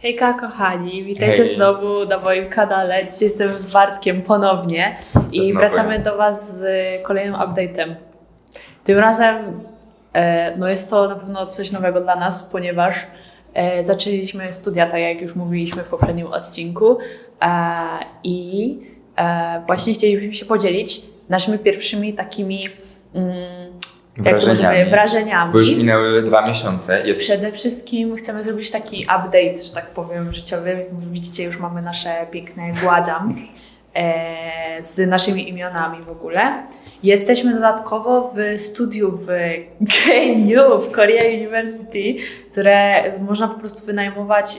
Hejka kochani, witajcie Hej. znowu na moim kanale. Dzisiaj jestem z Bartkiem ponownie i znowu wracamy ja. do Was z kolejnym update'em. Tym razem jest to na pewno coś nowego dla nas, ponieważ zaczęliśmy studia, tak jak już mówiliśmy w poprzednim odcinku i właśnie chcielibyśmy się podzielić naszymi pierwszymi takimi wrażeniami. Bo już minęły 2 miesiące. Przede wszystkim chcemy zrobić taki update, że tak powiem, życiowy. Jak widzicie, już mamy nasze piękne gładzam z naszymi imionami w ogóle. Jesteśmy dodatkowo w studiu w KU, w Korea University, które można po prostu wynajmować,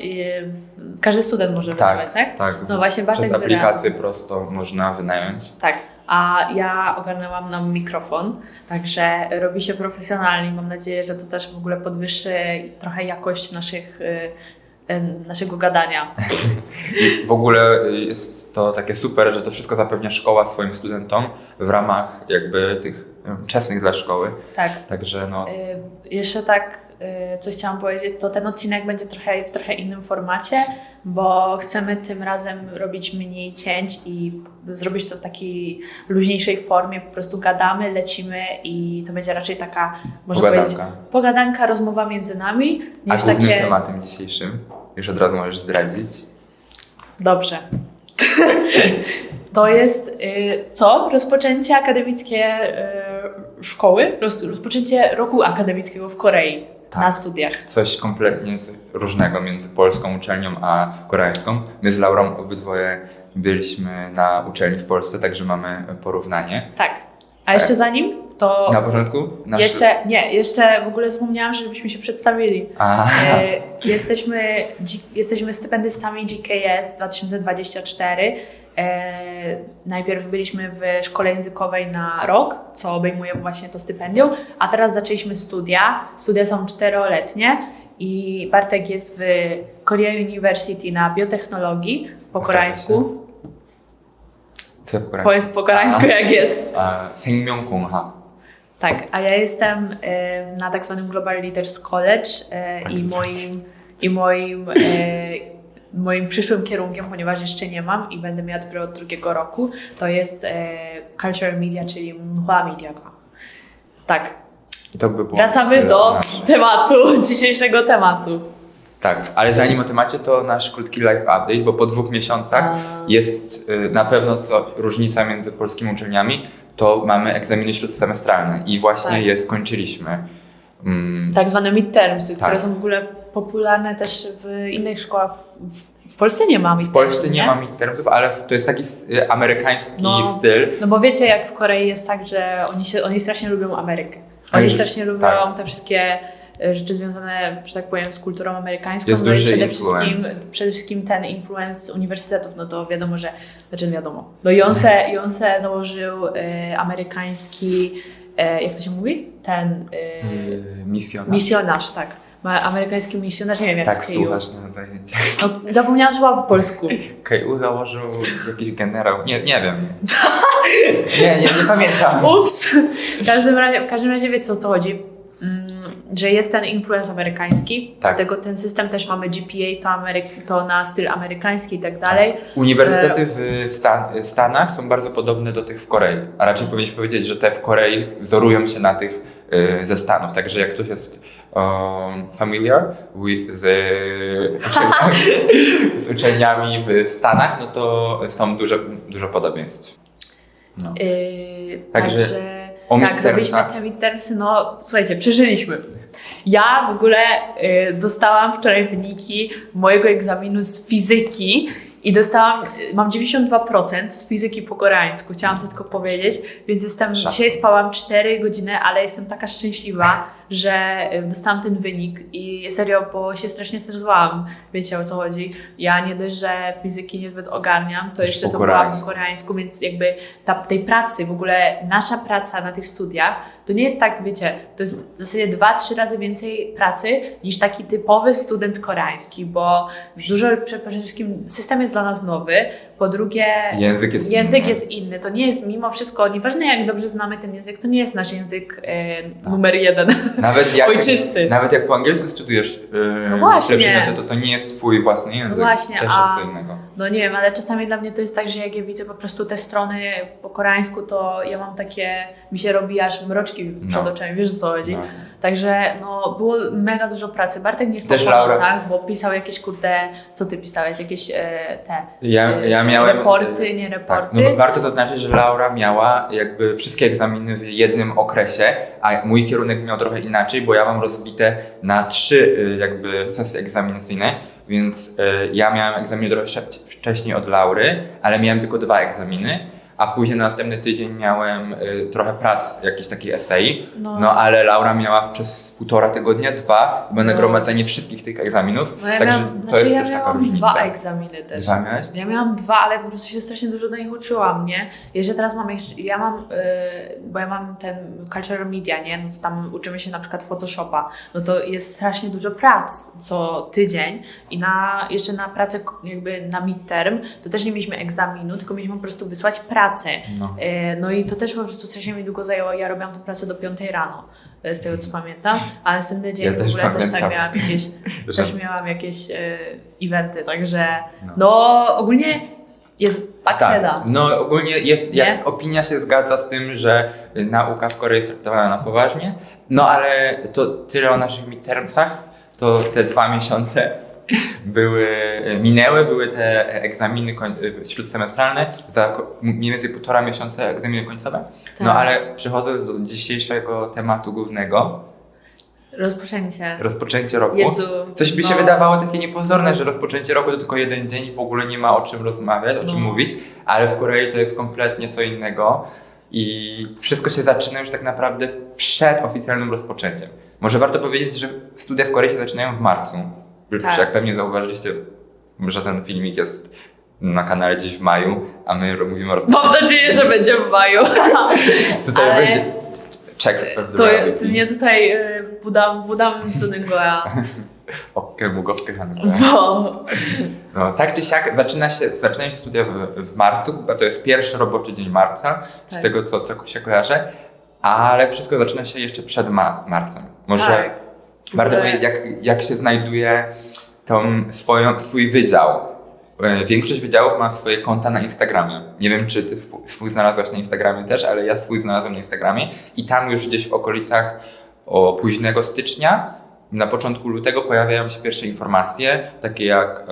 każdy student może wynajmować, tak? Tak. No właśnie, Bartek Przez aplikację prosto można wynająć. Tak. A ja ogarnęłam nam mikrofon, także robi się profesjonalnie. Mam nadzieję, że to też w ogóle podwyższy trochę jakość naszego gadania. I w ogóle jest to takie super, że to wszystko zapewnia szkoła swoim studentom w ramach jakby tych wczesnych dla szkoły. Tak. Także no. Jeszcze tak, co chciałam powiedzieć, to ten odcinek będzie w trochę innym formacie, bo chcemy tym razem robić mniej cięć i zrobić to w takiej luźniejszej formie. Po prostu gadamy, lecimy i to będzie raczej taka, można powiedzieć, pogadanka, rozmowa między nami. A głównym tematem dzisiejszym, już od razu możesz zdradzić. Dobrze. To jest rozpoczęcie akademickie szkoły, rozpoczęcie roku akademickiego w Korei na studiach. Coś kompletnie różnego między polską uczelnią a koreańską. My z Laurą obydwoje byliśmy na uczelni w Polsce, także mamy porównanie. Tak. A jeszcze zanim, to... Na początku? Jeszcze w ogóle zapomniałam, żebyśmy się przedstawili. Jesteśmy stypendystami GKS 2024. Najpierw byliśmy w szkole językowej na rok, co obejmuje właśnie to stypendium, a teraz zaczęliśmy studia. Studia są 4-letnie i Bartek jest w Korea University na biotechnologii po koreańsku. Co po koreańsku? Powiedz po koreańsku jak jest. 생명공학. Tak, a ja jestem na tak zwanym Global Leaders College moim przyszłym kierunkiem, ponieważ jeszcze nie mam i będę miała dopiero od drugiego roku, to jest Cultural Media, czyli Mhua Media. Tak. I to by było Wracamy do dzisiejszego tematu. Tak, ale zanim o temacie, to nasz krótki live update, bo po 2 miesiącach jest na pewno różnica między polskimi uczelniami, to mamy egzaminy śródsemestralne i właśnie je skończyliśmy. Tak zwane midtermsy, które są w ogóle popularne też w innych szkołach. W Polsce nie ma midtermsów. W Polsce nie ma midtermsów, ale to jest taki amerykański styl. No bo wiecie, jak w Korei jest tak, że oni strasznie lubią Amerykę. Oni strasznie lubią te wszystkie rzeczy związane, że tak powiem, z kulturą amerykańską. Jest duży przede wszystkim ten influence uniwersytetów, no to wiadomo, że, No Yonsei założył amerykański, jak to się mówi? Ten misjonarz, tak. Amerykański misjonarz, nie wiem jak tak, słuchasz na zajęciach. No, zapomniałam słowa po polsku. KU założył jakiś generał, nie wiem. nie pamiętam. Ups! W każdym razie wiecie o co chodzi. Że jest ten influence amerykański, dlatego ten system też mamy GPA, to na styl amerykański i tak dalej. Uniwersytety w Stanach są bardzo podobne do tych w Korei, a raczej powinniśmy powiedzieć, że te w Korei wzorują się na tych ze Stanów, także jak ktoś jest familiar z uczelniami w Stanach, no to są dużo podobieństw. No. Także robiliśmy te midtermsy, no słuchajcie, przeżyliśmy. Ja w ogóle dostałam wczoraj wyniki mojego egzaminu z fizyki i mam 92% z fizyki po koreańsku, chciałam to tylko powiedzieć, więc dzisiaj spałam 4 godziny, ale jestem taka szczęśliwa, że dostałam ten wynik i serio, bo się strasznie stresowałam, wiecie o co chodzi. Ja nie dość, że fizyki niezbyt ogarniam, to jeszcze to byłam po koreańsku, więc jakby tej pracy, w ogóle nasza praca na tych studiach, to nie jest tak, wiecie, to jest w zasadzie 2-3 razy więcej pracy niż taki typowy student koreański, bo przede wszystkim system jest dla nas nowy, po drugie język jest inny. To nie jest mimo wszystko, nieważne jak dobrze znamy ten język, to nie jest nasz język numer 1, ojczysty. Nawet jak po angielsku studiujesz no właśnie. to nie jest twój własny język, no właśnie, też jest co innego. No nie wiem, ale czasami dla mnie to jest tak, że jak ja widzę po prostu te strony po koreańsku, to ja mam takie, mi się robi aż mroczki przed oczami, wiesz o co chodzi? No. Także no, było mega dużo pracy. Bartek nie spał po nocach, bo pisał jakieś co ty pisałeś? Jakieś ja miałem reporty, nie reporty? Tak, no, warto zaznaczyć, że Laura miała jakby wszystkie egzaminy w jednym okresie, a mój kierunek miał trochę inaczej, bo ja mam rozbite na 3 jakby sesje egzaminacyjne, więc ja miałem egzaminy trochę wcześniej od Laury, ale miałem tylko 2 egzaminy. A później na następny tydzień miałem trochę prac, jakiś taki esej, no ale Laura miała przez 1,5 tygodnia 2, bo nagromadzenie wszystkich tych egzaminów, no ja także to jest też taka różnica. 2 egzaminy też. 2 miałeś? Ja miałam 2, ale po prostu się strasznie dużo do nich uczyłam, nie? Jeszcze teraz mam, bo ja mam ten Cultural Media, nie? No to tam uczymy się na przykład Photoshopa, no to jest strasznie dużo prac co tydzień i jeszcze na pracę jakby na midterm, to też nie mieliśmy egzaminu, tylko mieliśmy po prostu wysłać pracę. No i to też po prostu strasznie mi długo zajęło. Ja robiłam tę pracę do 5 rano, z tego co pamiętam, a następny dzień w ogóle też tak miałam jakieś eventy, także no ogólnie jest pakseda. Tak, no ogólnie jest, jak opinia się zgadza z tym, że nauka w Korei jest traktowana na poważnie, no ale to tyle o naszych midtermsach, to te 2 miesiące minęły te egzaminy śródsemestralne, za mniej więcej 1,5 miesiąca egzaminy końcowe. Tak. No ale przechodząc do dzisiejszego tematu głównego. Rozpoczęcie roku. Jezu, coś by się wydawało takie niepozorne, że rozpoczęcie roku to tylko 1 dzień i w ogóle nie ma o czym rozmawiać, o czym mówić, ale w Korei to jest kompletnie co innego i wszystko się zaczyna już tak naprawdę przed oficjalnym rozpoczęciem. Może warto powiedzieć, że studia w Korei się zaczynają w marcu. Tak. Jak pewnie zauważyliście, że ten filmik jest na kanale gdzieś w maju, a my mówimy o rozpoczęciu. Mam nadzieję, że będzie w maju. Tutaj ale będzie czek. To nie tutaj budam cunego. Okej, go wpychamy. No, tak czy siak zaczynają się studia w marcu, chyba to jest pierwszy roboczy dzień marca, z tego co się kojarzę, ale wszystko zaczyna się jeszcze przed marcem. Może warto powiedzieć, jak się znajduje swój wydział. Większość wydziałów ma swoje konta na Instagramie. Nie wiem, czy ty swój znalazłaś na Instagramie też, ale ja swój znalazłem na Instagramie i tam już gdzieś w okolicach późnego stycznia, na początku lutego pojawiają się pierwsze informacje, takie jak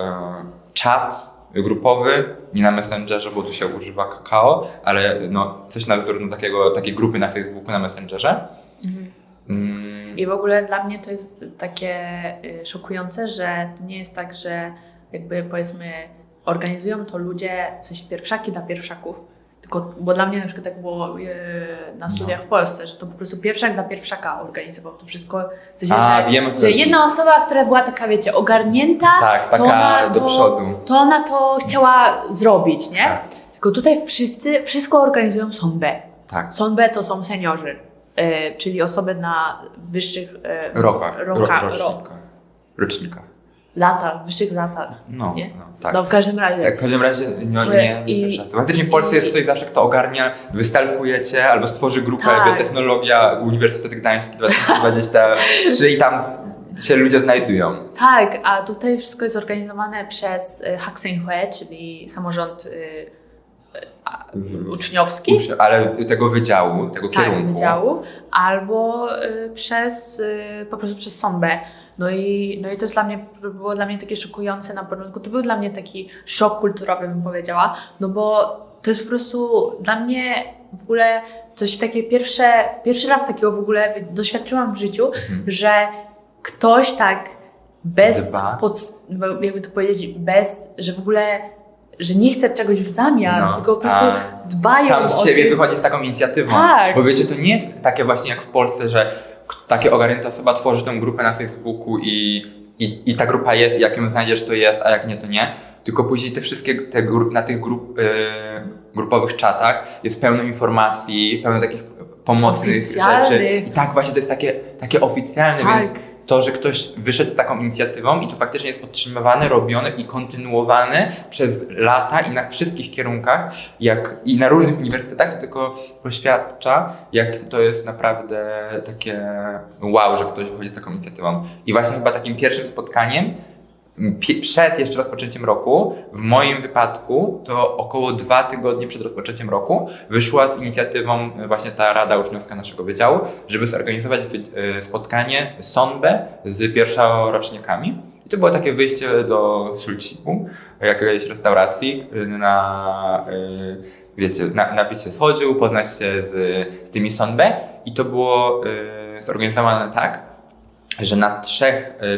czat grupowy, nie na Messengerze, bo tu się używa Kakao, ale coś na wzór takiej grupy na Facebooku, na Messengerze. I w ogóle dla mnie to jest takie szokujące, że to nie jest tak, że jakby powiedzmy organizują to ludzie, w sensie pierwszaki dla pierwszaków, tylko, bo dla mnie na przykład tak było na studiach w Polsce, że to po prostu pierwszak dla pierwszaka organizował to wszystko. W sensie, że jedna osoba, która była taka, wiecie, ogarnięta, taka do przodu. To ona to chciała zrobić, nie? Tak. Tylko tutaj wszystko organizują Sonbe. Tak. Sonbe to są seniorzy. Czyli osoby na wyższych rocznikach. Wyższych latach. Tak. No w każdym razie. Tak, w każdym razie nie. Faktycznie w Polsce jest ktoś zawsze, kto ogarnia, wystalkujecie albo stworzy grupę Biotechnologia Uniwersytet Gdański 2023 i tam się ludzie znajdują. Tak, a tutaj wszystko jest zorganizowane przez Haksenhue, czyli samorząd uczniowski. Ale tego wydziału, tego kierunku. Wydziału, albo po prostu przez Sonbe. No i to jest było dla mnie takie szokujące na początku. To był dla mnie taki szok kulturowy, bym powiedziała, no bo to jest po prostu dla mnie w ogóle coś takiego pierwszy raz takiego w ogóle doświadczyłam w życiu, że ktoś tak jakby to powiedzieć, że w ogóle że nie chce czegoś w zamian, tylko po prostu dbają sam z siebie wychodzi z taką inicjatywą. Tak. Bo wiecie, to nie jest takie właśnie jak w Polsce, że takie ogarnięta osoba tworzy tę grupę na Facebooku i ta grupa jest, jak ją znajdziesz to jest, a jak nie to nie. Tylko później te wszystkie na tych grupowych czatach jest pełno informacji, pełno takich pomocnych rzeczy. I tak właśnie to jest takie oficjalne, więc to, że ktoś wyszedł z taką inicjatywą i to faktycznie jest podtrzymywane, robione i kontynuowane przez lata i na wszystkich kierunkach, i na różnych uniwersytetach, to tylko poświadcza, jak to jest naprawdę takie wow, że ktoś wychodzi z taką inicjatywą. I właśnie chyba takim pierwszym spotkaniem przed jeszcze rozpoczęciem roku, w moim wypadku to około 2 tygodnie przed rozpoczęciem roku wyszła z inicjatywą właśnie ta Rada Uczniowska naszego wydziału, żeby zorganizować spotkanie sonbe z pierwszorocznikami. I to było takie wyjście do Sulciku, jakiejś restauracji napić się schodził, poznać się z tymi sonbe i to było zorganizowane tak, że na 3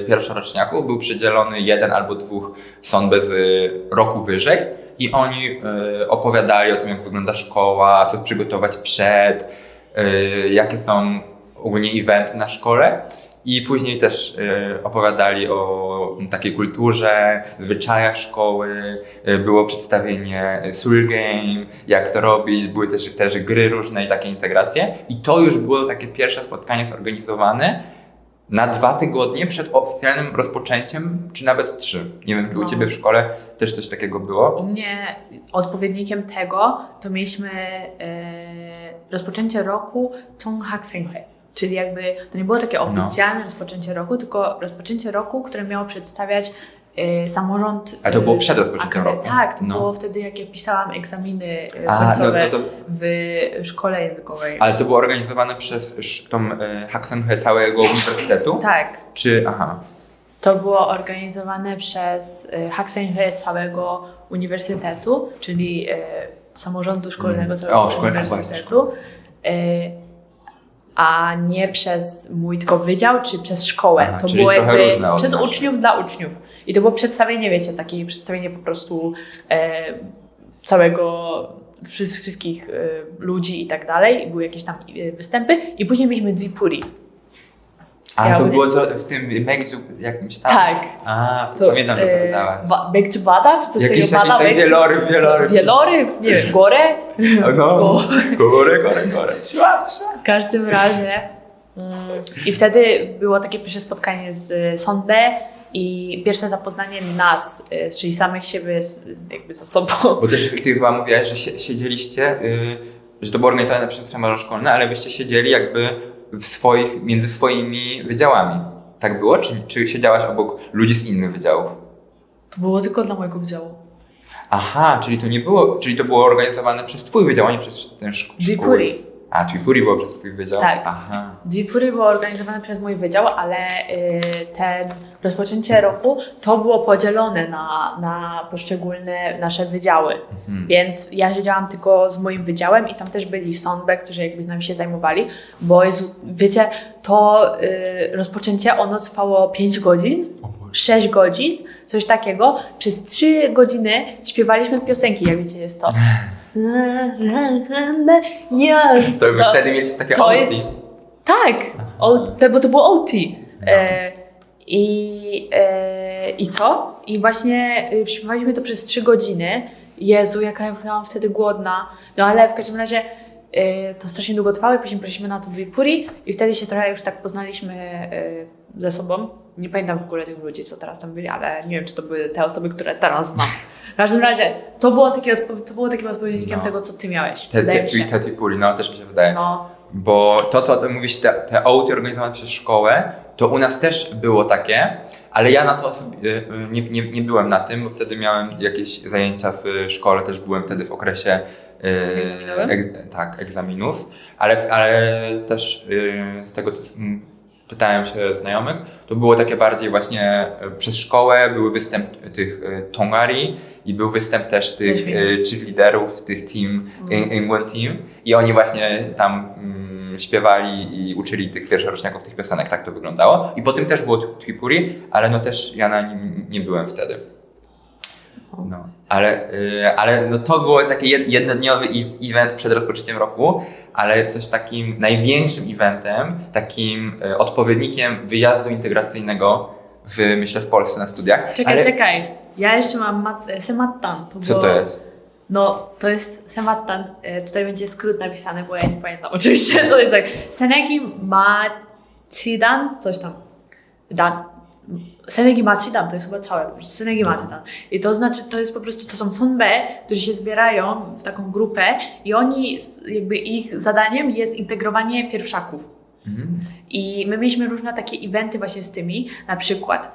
pierwszoroczniaków był przydzielony 1 albo 2 sonbe z roku wyżej i oni opowiadali o tym, jak wygląda szkoła, co przygotować przed, jakie są ogólnie eventy na szkole i później też opowiadali o takiej kulturze, zwyczajach szkoły, było przedstawienie Soul Game, jak to robić, były też gry różne i takie integracje i to już było takie pierwsze spotkanie zorganizowane na 2 tygodnie przed oficjalnym rozpoczęciem, czy nawet 3. Nie wiem, czy u Ciebie w szkole też coś takiego było? U mnie odpowiednikiem tego to mieliśmy rozpoczęcie roku Chonghakseonghae, czyli jakby to nie było takie oficjalne rozpoczęcie roku, tylko rozpoczęcie roku, które miało przedstawiać samorząd. A to było przed rozpoczęciem roku? Tak, to było wtedy, jak ja pisałam egzaminy końcowe w szkole językowej. Ale to było organizowane przez tą Hakseonghae całego uniwersytetu? Tak. Aha. To było organizowane przez Hakseonghae całego uniwersytetu, czyli samorządu szkolnego całego uniwersytetu. A nie przez mój tylko wydział, czy przez szkołę. Aha, to czyli było jakby przez różne uczniów dla uczniów. I to było przedstawienie, wiecie, takie przedstawienie po prostu całego, wszystkich ludzi i tak dalej. Były jakieś tam występy i później mieliśmy Dwipuri. A to było w tym Megju jakimś tam? Tak. A, to pamiętam, że opowiadałaś. Megju Bada? Czy coś jakiś takiego? Jakiś wieloryb. Wieloryb? Nie wiem, Gore? No, Gore. W każdym razie. I wtedy było takie pierwsze spotkanie z Sonbe i pierwsze zapoznanie nas, czyli samych siebie jakby ze sobą. Bo też ty chyba mówiłaś, że siedzieliście, że to było organizowane przez samorząd szkolny, ale wyście siedzieli jakby między swoimi wydziałami. Tak było? Czy siedziałaś obok ludzi z innych wydziałów? To było tylko dla mojego wydziału. Aha, czyli to było organizowane przez twój wydział, a nie przez ten Dwipuri. A, Dwipuri było przez twój wydział? Tak. Aha. Dwipuri było organizowane przez mój wydział, ale ten rozpoczęcie roku to było podzielone na poszczególne nasze wydziały. Więc ja siedziałam tylko z moim wydziałem i tam też byli sonbe, którzy jakby z nami się zajmowali, bo Jezu, wiecie, to rozpoczęcie ono trwało 5 godzin. 6 godzin, coś takiego. Przez 3 godziny śpiewaliśmy piosenki, jak wiecie, jest to. To wy wtedy mieliście takie OT. Tak, bo to było OT. I co? I właśnie śpiewaliśmy to przez 3 godziny. Jezu, jaka ja byłam wtedy głodna. No ale w każdym razie to strasznie długo trwało i później poszliśmy na to Dwipuri i wtedy się trochę już tak poznaliśmy ze sobą. Nie pamiętam w ogóle tych ludzi, co teraz tam byli, ale nie wiem, czy to były te osoby, które teraz znam. W każdym razie, to było takim odpowiednikiem tego, co ty miałeś. Czyli te Dwipuri, no też mi się wydaje. No. Bo to, co ty mówisz, te OT organizowane przez szkołę, to u nas też było takie, ale ja na to nie byłem na tym, bo wtedy miałem jakieś zajęcia w szkole, też byłem wtedy w okresie egzaminów, ale też z tego, co pytałem się znajomych, to było takie bardziej właśnie przez szkołę, były występ tych tongari i był występ też tych cheerleaderów, tych team, England Team i oni właśnie tam śpiewali i uczyli tych pierwszoroczniaków tych piosenek, tak to wyglądało. I po tym też było Dwipuri, ale no też ja na nim nie byłem wtedy. No, ale no to było taki jednodniowy event przed rozpoczęciem roku, ale coś takim największym eventem, takim odpowiednikiem wyjazdu integracyjnego myślę w Polsce na studiach. Czekaj. Ja jeszcze mam Semattan. Co to jest? No, to jest Semattan. Tutaj będzie skrót napisany, bo ja nie pamiętam oczywiście, co jest tak. Seneki Machidan, coś tam. Senegi Machidan, to jest chyba całe, Senegi Machidan. I to znaczy, to jest po prostu, to są Sonbe, którzy się zbierają w taką grupę i oni, jakby ich zadaniem jest integrowanie pierwszaków. I my mieliśmy różne takie eventy właśnie z tymi, na przykład,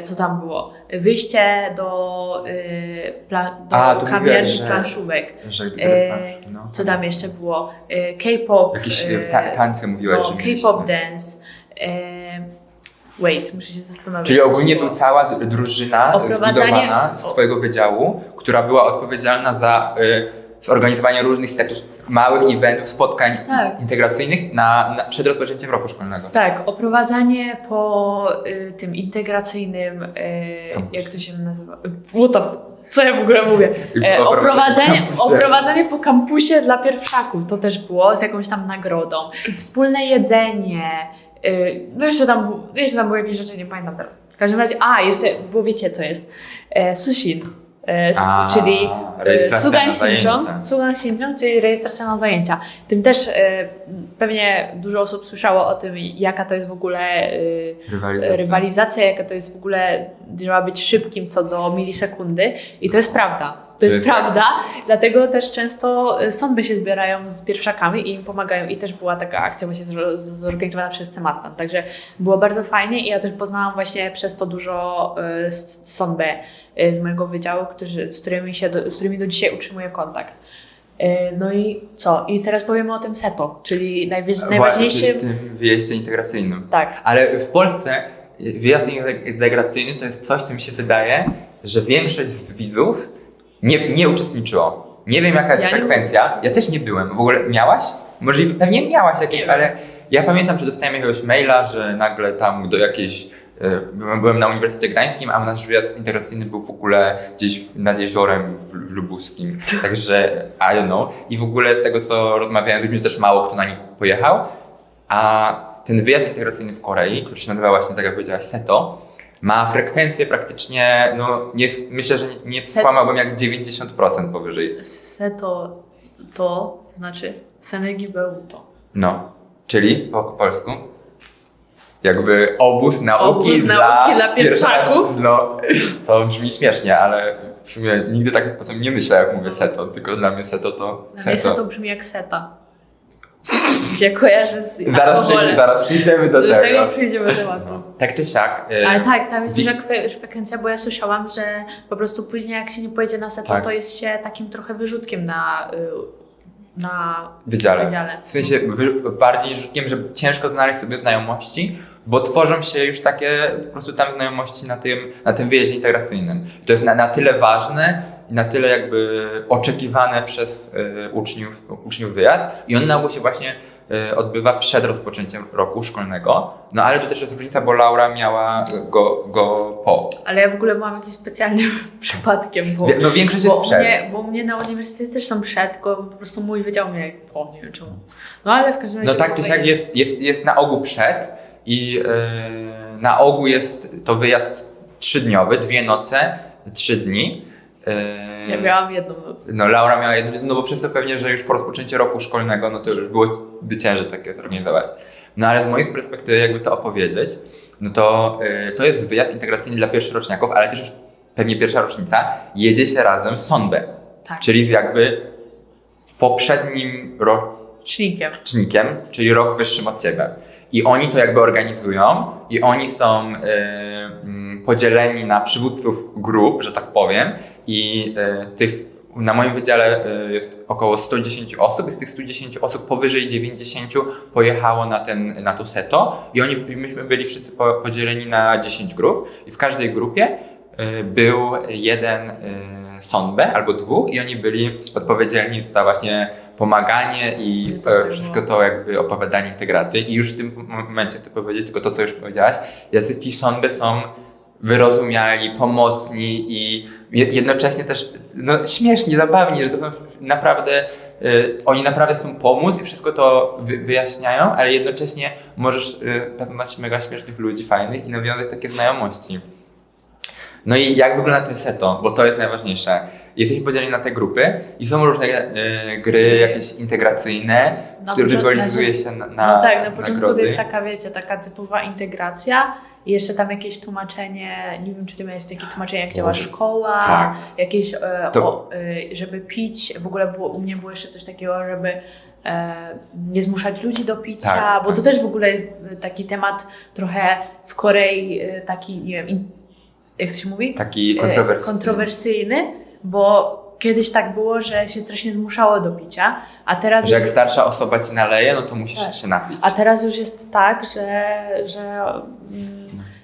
co tam było? Wyjście do kawiarni planszówek. Co tam jeszcze było? K-pop. Jakieś tańce mówiłaś, że K-pop dance. Muszę się zastanowić. Czyli ogólnie była cała drużyna zbudowana z twojego wydziału, która była odpowiedzialna za zorganizowanie różnych takich małych eventów, spotkań integracyjnych przed rozpoczęciem roku szkolnego. Tak, oprowadzanie po tym integracyjnym, jak to się nazywa? Co ja w ogóle mówię? Oprowadzanie po kampusie dla pierwszaków, to też było z jakąś tam nagrodą. Wspólne jedzenie, no jeszcze tam były jakieś rzeczy, nie pamiętam teraz. W każdym razie, jeszcze było, wiecie co jest? Sushin. Czyli Sugan Shinjong, czyli rejestracja na zajęcia. W tym też pewnie dużo osób słyszało o tym, jaka to jest w ogóle rywalizacja, jaka to jest w ogóle, trzeba być szybkim co do milisekundy i to jest prawda. To jest prawda, dlatego też często sądy się zbierają z pierwszakami i im pomagają i też była taka akcja właśnie zorganizowana przez Semattan, także było bardzo fajnie i ja też poznałam właśnie przez to dużo sądbe z mojego wydziału, z którymi do dzisiaj utrzymuję kontakt. No i co? I teraz powiemy o tym SETO, czyli najważniejszym... tym wyjeździe integracyjnym. Tak. Ale w Polsce wyjazd integracyjny to jest coś, co mi się wydaje, że większość z widzów nie uczestniczyło. Nie wiem jaka jest frekwencja. Ja też nie byłem. W ogóle miałaś? Może pewnie miałaś jakieś, ale ja pamiętam, że dostałem jakiegoś maila, że nagle tam do jakiejś... Byłem na Uniwersytecie Gdańskim, a nasz wyjazd integracyjny był w ogóle gdzieś nad jeziorem w Lubuskim. Także I don't know. I w ogóle z tego, co rozmawiałem z ludźmi, też mało kto na nich pojechał. A ten wyjazd integracyjny w Korei, który się nazywa właśnie, tak jak powiedziałaś, SETO, ma frekwencję praktycznie, myślę, że nie skłamałbym jak 90% powyżej. SETO to znaczy Senegi Beuto. No, czyli po polsku? Jakby obóz nauki dla pierwszaków. No, to brzmi śmiesznie, ale w sumie nigdy tak potem nie myślę, jak mówię SETO, tylko dla mnie SETO to SETO. Dla mnie SETO brzmi jak seta. Się kojarzy z zaraz przejdziemy do tego. Do tego przejdziemy do tematu. Tak czy siak. Ale tak, tam jest duża frekwencja, bo ja słyszałam, że po prostu później jak się nie pojedzie na SETO, to jest się takim trochę wyrzutkiem na wydziale. W sensie bardziej rzutkiem, że ciężko znaleźć sobie znajomości, bo tworzą się już takie po prostu tam znajomości na tym wyjeździe integracyjnym. To jest na tyle ważne i na tyle jakby oczekiwane przez uczniów wyjazd i on na ogół się właśnie odbywa przed rozpoczęciem roku szkolnego. No ale to też jest różnica, bo Laura miała go po. Ale ja w ogóle byłam jakimś specjalnym przypadkiem, bo większość jest przed. Bo mnie na uniwersytecie też są przed, tylko po prostu mój wydział mnie po, nie wiem czemu. No ale w każdym razie... No tak czy siak jest na ogół przed i na ogół jest to wyjazd 3-dniowy, 2 noce, 3 dni. Ja miałam 1 noc. No Laura miała 1, no bo przez to pewnie, że już po rozpoczęciu roku szkolnego, no to już byłoby ciężej takie zorganizować. No ale z mojej perspektywy, jakby to opowiedzieć, no to jest wyjazd integracyjny dla pierwszoroczniaków, ale też już pewnie pierwsza rocznica jedzie się razem z Sonbe. Tak. Czyli jakby poprzednim rocznikiem, czyli rok wyższym od ciebie. I oni to jakby organizują i oni są podzieleni na przywódców grup, że tak powiem, i na moim wydziale jest około 110 osób i z tych 110 osób powyżej 90 pojechało na to SETO i myśmy byli wszyscy podzieleni na 10 grup i w każdej grupie był jeden sonbe albo 2 i oni byli odpowiedzialni za właśnie pomaganie i wszystko to jakby opowiadanie integracji. I już w tym momencie chcę powiedzieć tylko to, co już powiedziałaś. Jacy ci sonbe są wyrozumiali, pomocni i jednocześnie też śmieszni, zabawni, że to są naprawdę, oni naprawdę chcą pomóc i wszystko to wyjaśniają, ale jednocześnie możesz poznać mega śmiesznych ludzi, fajnych i nawiązać takie znajomości. No i jak wygląda to SETO, bo to jest najważniejsze. Jesteśmy podzieleni na te grupy i są różne gry jakieś integracyjne, które rywalizuje się na No tak, na początku nagrody. to jest taka, wiecie, taka typowa integracja i jeszcze tam jakieś tłumaczenie, nie wiem czy ty miałeś takie tłumaczenie jak działa szkoła, tak. jakieś, żeby pić, w ogóle u mnie było jeszcze coś takiego, żeby nie zmuszać ludzi do picia, tak, bo to też w ogóle jest taki temat trochę w Korei taki, nie wiem, jak to się mówi? Taki kontrowersyjny, bo kiedyś tak było, że się strasznie zmuszało do picia, a teraz... Że jak starsza osoba ci naleje, no to musisz się napić. A teraz już jest tak, że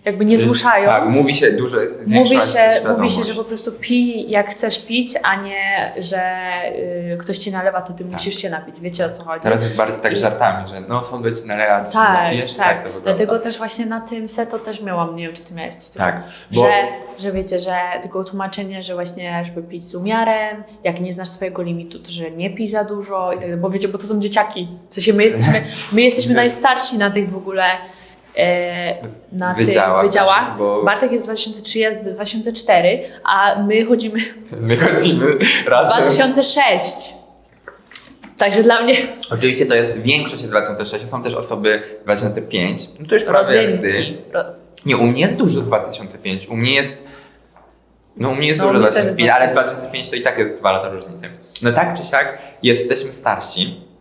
jakby nie zmuszają. Tak, mówi się dużo, mówi się, że po prostu pij jak chcesz pić, a nie, że ktoś ci nalewa, to ty musisz się napić. Wiecie o co chodzi? Teraz jest bardziej tak żartami, że no sąd ci naleja, a ty się napijesz. Tak, to wygląda. Dlatego też właśnie na tym seto też miałam, nie wiem czy ty miałeś coś takiego, tak, bo... że wiecie, że tylko tłumaczenie, że właśnie żeby pić z umiarem, jak nie znasz swojego limitu, to że nie pij za dużo i tak dalej, bo wiecie, bo to są dzieciaki. W sensie my jesteśmy najstarsi na tych w ogóle na tych wydziałach. Bo... Bartek jest z 2003, ja z 2004, a my chodzimy razem. 2006. Także dla mnie... Oczywiście to jest większość z 2006, są też osoby 2005. No to już prawie jak ty. Nie, u mnie jest dużo 2005. U mnie jest dużo 2005, ale 2005 to i tak jest 2 lata różnicy. No tak czy siak jesteśmy starsi.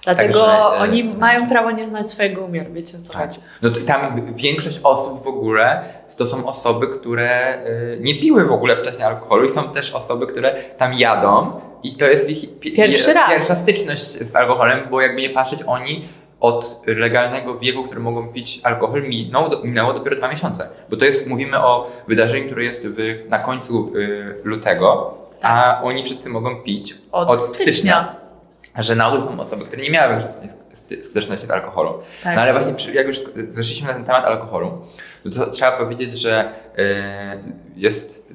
Dlatego oni mają prawo nie znać swojego umiaru, wiecie o co chodzi. No tam większość osób w ogóle to są osoby, które nie piły w ogóle wcześniej alkoholu i są też osoby, które tam jadą i to jest ich pierwsza styczność z alkoholem, bo jakby nie patrzeć, oni od legalnego wieku, w którym mogą pić alkohol, minęło dopiero 2 miesiące. Bo to jest, mówimy o wydarzeniu, które jest na końcu lutego, a oni wszyscy mogą pić od stycznia. Że na ulicy są osoby, które nie miały styczności z alkoholu. Tak. No ale właśnie jak już zeszliśmy na ten temat alkoholu, to trzeba powiedzieć, że jest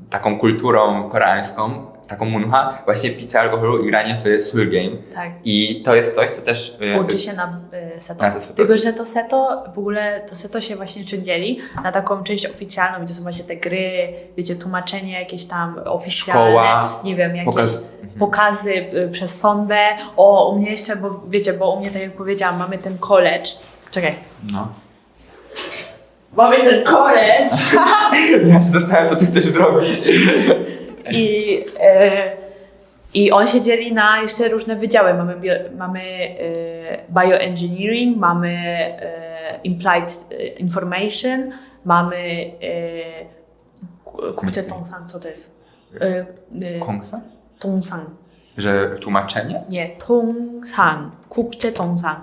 taką kulturą koreańską, taką munhwa, właśnie picie alkoholu i granie w Seoul Game. Tak. I to jest coś, co też... Uczy się na seto. Tylko, że to seto, w ogóle to seto się właśnie czym dzieli na taką część oficjalną, gdzie są właśnie te gry, wiecie, tłumaczenie jakieś tam oficjalne, szkoła, nie wiem, jakieś pokazy przez sondę. U mnie jeszcze, bo wiecie, bo u mnie, tak jak powiedziałam, mamy ten college. Czekaj. No. Mamy ten college. Ja się dostałem, co ty chcesz zrobić. I on się dzieli na jeszcze różne wydziały. Mamy bioengineering, mamy implied information, mamy Kupcie Tongsang, co to jest? Kongsa? Tongsang. Że tłumaczenie? Nie, Tongsang. Kupcie Tongsang.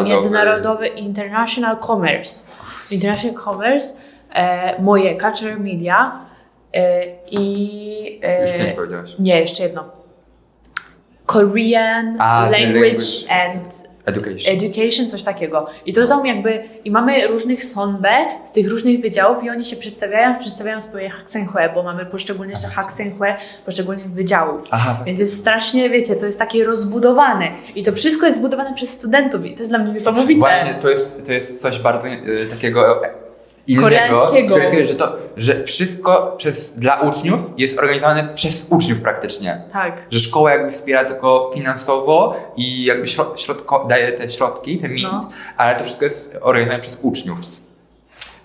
Międzynarodowy International Commerce. International Commerce, moje Cultural Media i... Już 5 powiedziałaś. Nie, jeszcze jedno. Korean Language and Education, coś takiego. I to są jakby, i mamy różnych sonbe z tych różnych wydziałów i oni się przedstawiają swoje haksenhue, bo mamy poszczególne jeszcze haksenhue poszczególnych wydziałów. Więc jest strasznie, wiecie, to jest takie rozbudowane. I to wszystko jest zbudowane przez studentów i to jest dla mnie niesamowite. Właśnie, to jest coś bardzo takiego innego, że wszystko dla uczniów jest organizowane przez uczniów praktycznie. Tak. Że szkoła jakby wspiera tylko finansowo i jakby daje te środki, te means, ale to wszystko jest organizowane przez uczniów.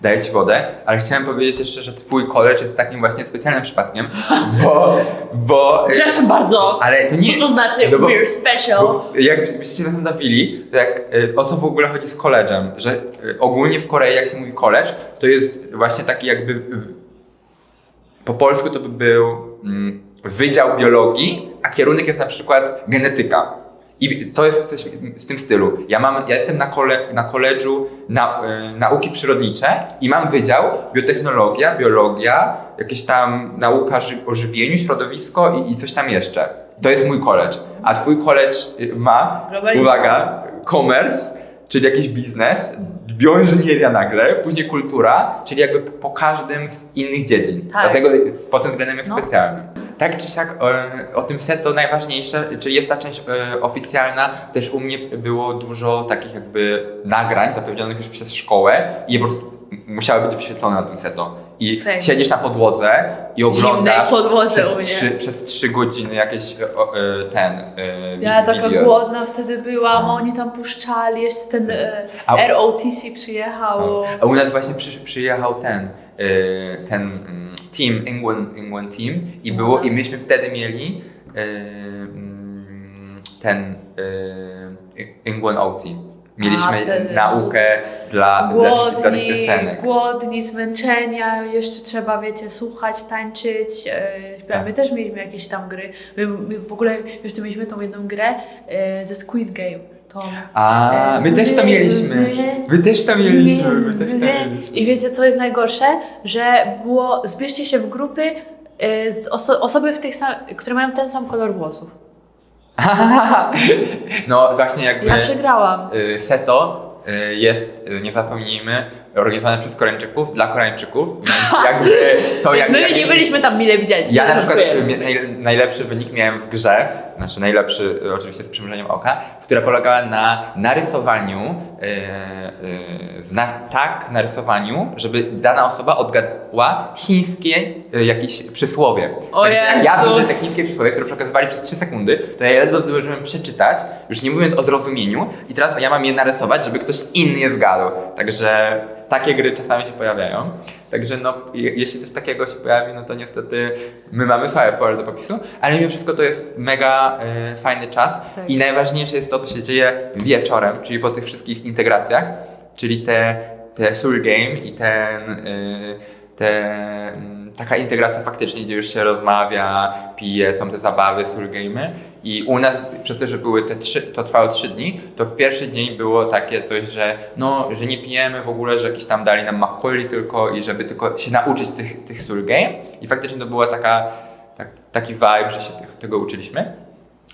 Daję ci wodę, ale chciałem powiedzieć jeszcze, że twój college jest takim właśnie specjalnym przypadkiem, bo przepraszam bardzo, ale to nie, co to znaczy we're special? Jakbyście się zastanawiali, to o co w ogóle chodzi z college'em, że ogólnie w Korei jak się mówi college, to jest właśnie taki jakby, po polsku to by był wydział biologii, a kierunek jest na przykład genetyka. I to jest coś w tym stylu. Ja jestem na college'u nauki przyrodnicze i mam wydział biotechnologia, biologia, jakieś tam nauka o żywieniu, środowisko i coś tam jeszcze. To jest mój college. A twój college ma, uwaga, commerce, czyli jakiś biznes, bioinżynieria nagle, później kultura, czyli jakby po każdym z innych dziedzin. Tak. Dlatego pod tym względem jest specjalny. Tak czy siak o tym seto najważniejsze, czyli jest ta część oficjalna, też u mnie było dużo takich jakby nagrań zapewnionych już przez szkołę i je po prostu musiały być wyświetlone na tym seto. I Same. siedzisz na podłodze i oglądasz podłodze u mnie. przez 3 godziny jakieś Ja taka videos. głodna wtedy byłam, No. oni tam puszczali, jeszcze ten A- ROTC przyjechało. A u nas właśnie przyjechał ten team, England team i było, i myśmy wtedy mieli ten England OT. Mieliśmy wtedy, naukę dla tych piosenek. Głodni, zmęczenia, jeszcze trzeba, wiecie, słuchać, tańczyć. Tak. My też mieliśmy jakieś tam gry. My w ogóle, jeszcze mieliśmy tą jedną grę ze Squid Game. My też to mieliśmy. My też to mieliśmy. I wiecie, co jest najgorsze? Że było, zbierzcie się w grupy z osoby, które mają ten sam kolor włosów. No właśnie jakby Ja przegrałam. Seto jest, nie zapomnijmy, organizowane przez Koreańczyków, dla Koreańczyków, więc jakby to Więc my nie byliśmy tam mile widziani. Ja na przykład najlepszy wynik miałem w grze, znaczy najlepszy oczywiście z przymrużeniem oka, która polegała na narysowaniu, narysowaniu, żeby dana osoba odgadła chińskie jakieś przysłowie. O Także jak ja Jezus. widzę te chińskie przysłowie, które przekazywali przez 3 sekundy, to ja ledwo zdążyłem przeczytać, już nie mówiąc o zrozumieniu, i teraz ja mam je narysować, żeby ktoś inny je zgadł. Także takie gry czasami się pojawiają. Także no, jeśli coś takiego się pojawi, no to niestety my mamy słabe pole do popisu, ale mimo wszystko to jest mega fajny czas i najważniejsze jest to, co się dzieje wieczorem, czyli po tych wszystkich integracjach, czyli te Soul Game i taka integracja faktycznie, gdzie już się rozmawia, pije, są te zabawy, Soul Game'y. I u nas, przez to, że były to trwało 3 dni, to pierwszy dzień było takie coś, że że nie pijemy w ogóle, że jakieś tam dali nam makuli tylko i żeby tylko się nauczyć tych Soul Game. I faktycznie to była taki vibe, że się tego uczyliśmy.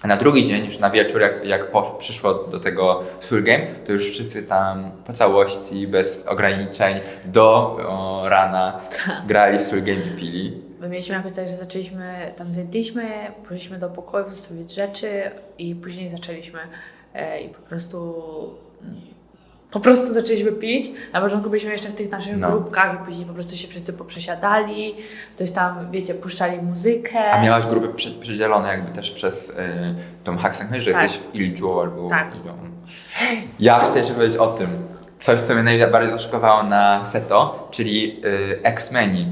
A na drugi dzień, już na wieczór, jak przyszło do tego Soul Game, to już wszyscy tam po całości, bez ograniczeń, do rana grali w Soul Game i pili. My mieliśmy jakoś tak, że zaczęliśmy, tam zjedliśmy, poszliśmy do pokoju zostawić rzeczy i później zaczęliśmy i po prostu zaczęliśmy pić. Na początku byliśmy jeszcze w tych naszych grupkach i później po prostu się wszyscy poprzesiadali, coś tam, wiecie, puszczali muzykę. A miałaś grupy przydzielone jakby też przez tą Hakseng, że jesteś w Ilju albo... Tak. Ja chcę jeszcze powiedzieć o tym, coś co mnie najbardziej zaszokowało na Seto, czyli X-Meni.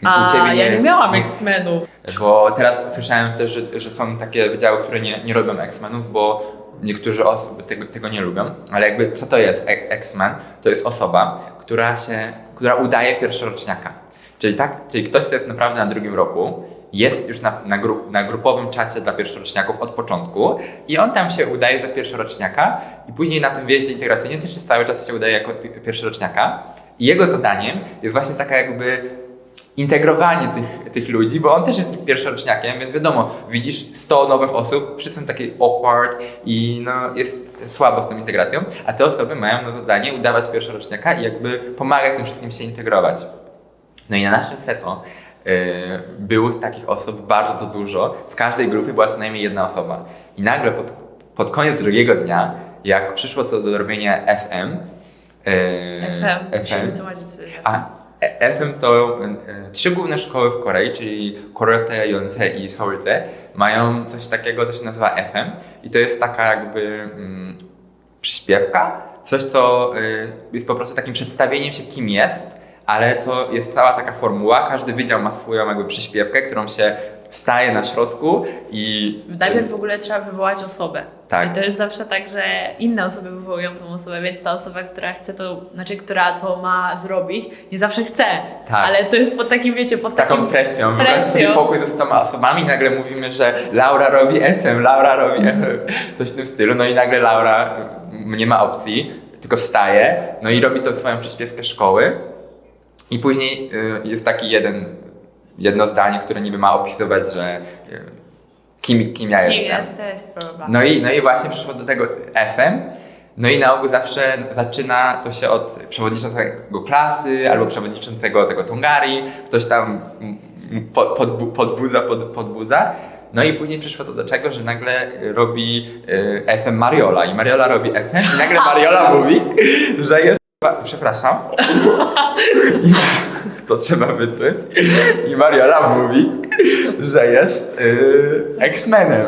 Ja nie miałam X-Menów. Bo teraz słyszałem też, że są takie wydziały, które nie robią X-Menów, bo niektóre osoby tego nie lubią. Ale jakby co to jest X-Men? To jest osoba, która udaje pierwszoroczniaka. Czyli ktoś, kto jest naprawdę na 2. roku, jest już na grupowym czacie dla pierwszoroczniaków od początku i on tam się udaje za pierwszoroczniaka i później na tym wyjeździe integracyjnym też cały czas się udaje jako pierwszoroczniaka. I jego zadaniem jest właśnie taka jakby integrowanie tych ludzi, bo on też jest pierwszoroczniakiem, więc wiadomo, widzisz 100 nowych osób, wszyscy są takie awkward i jest słabo z tą integracją, a te osoby mają na zadanie udawać pierwszoroczniaka i jakby pomagać tym wszystkim się integrować. No i na naszym Seto było takich osób bardzo dużo, w każdej grupie była co najmniej jedna osoba. I nagle pod koniec 2. dnia, jak przyszło to do robienia FM, FM to 3 główne szkoły w Korei, czyli Korea대, Yonsei i Seoul대, mają coś takiego, co się nazywa FM i to jest taka jakby przyśpiewka, coś co jest po prostu takim przedstawieniem się kim jest, ale to jest cała taka formuła, każdy wydział ma swoją jakby przyśpiewkę, którą się wstaje na środku i... Najpierw w ogóle trzeba wywołać osobę. Tak. I to jest zawsze tak, że inne osoby wywołują tą osobę, więc ta osoba, która chce to, która to ma zrobić, nie zawsze chce. Tak. Ale to jest pod takim, wiecie, taką presją. Wyobraź sobie pokój ze 100 osobami i nagle mówimy, że Laura robi FM, Laura robi FM. Coś w tym stylu. No i nagle Laura nie ma opcji, tylko wstaje, no i robi to swoją przyśpiewkę szkoły. I później jest taki jedno zdanie, które niby ma opisywać, że kim ja jestem. Kim jesteś, prawda. No i właśnie przyszło do tego FM. No i na ogół zawsze zaczyna to się od przewodniczącego klasy albo przewodniczącego tego Tongari. Ktoś tam podbudza. No i później przyszło to do czego, że nagle robi FM Mariola i Mariola robi FM i nagle Mariola mówi, że jest Przepraszam. To trzeba wycyć. I Mariola mówi, że jest X-Menem.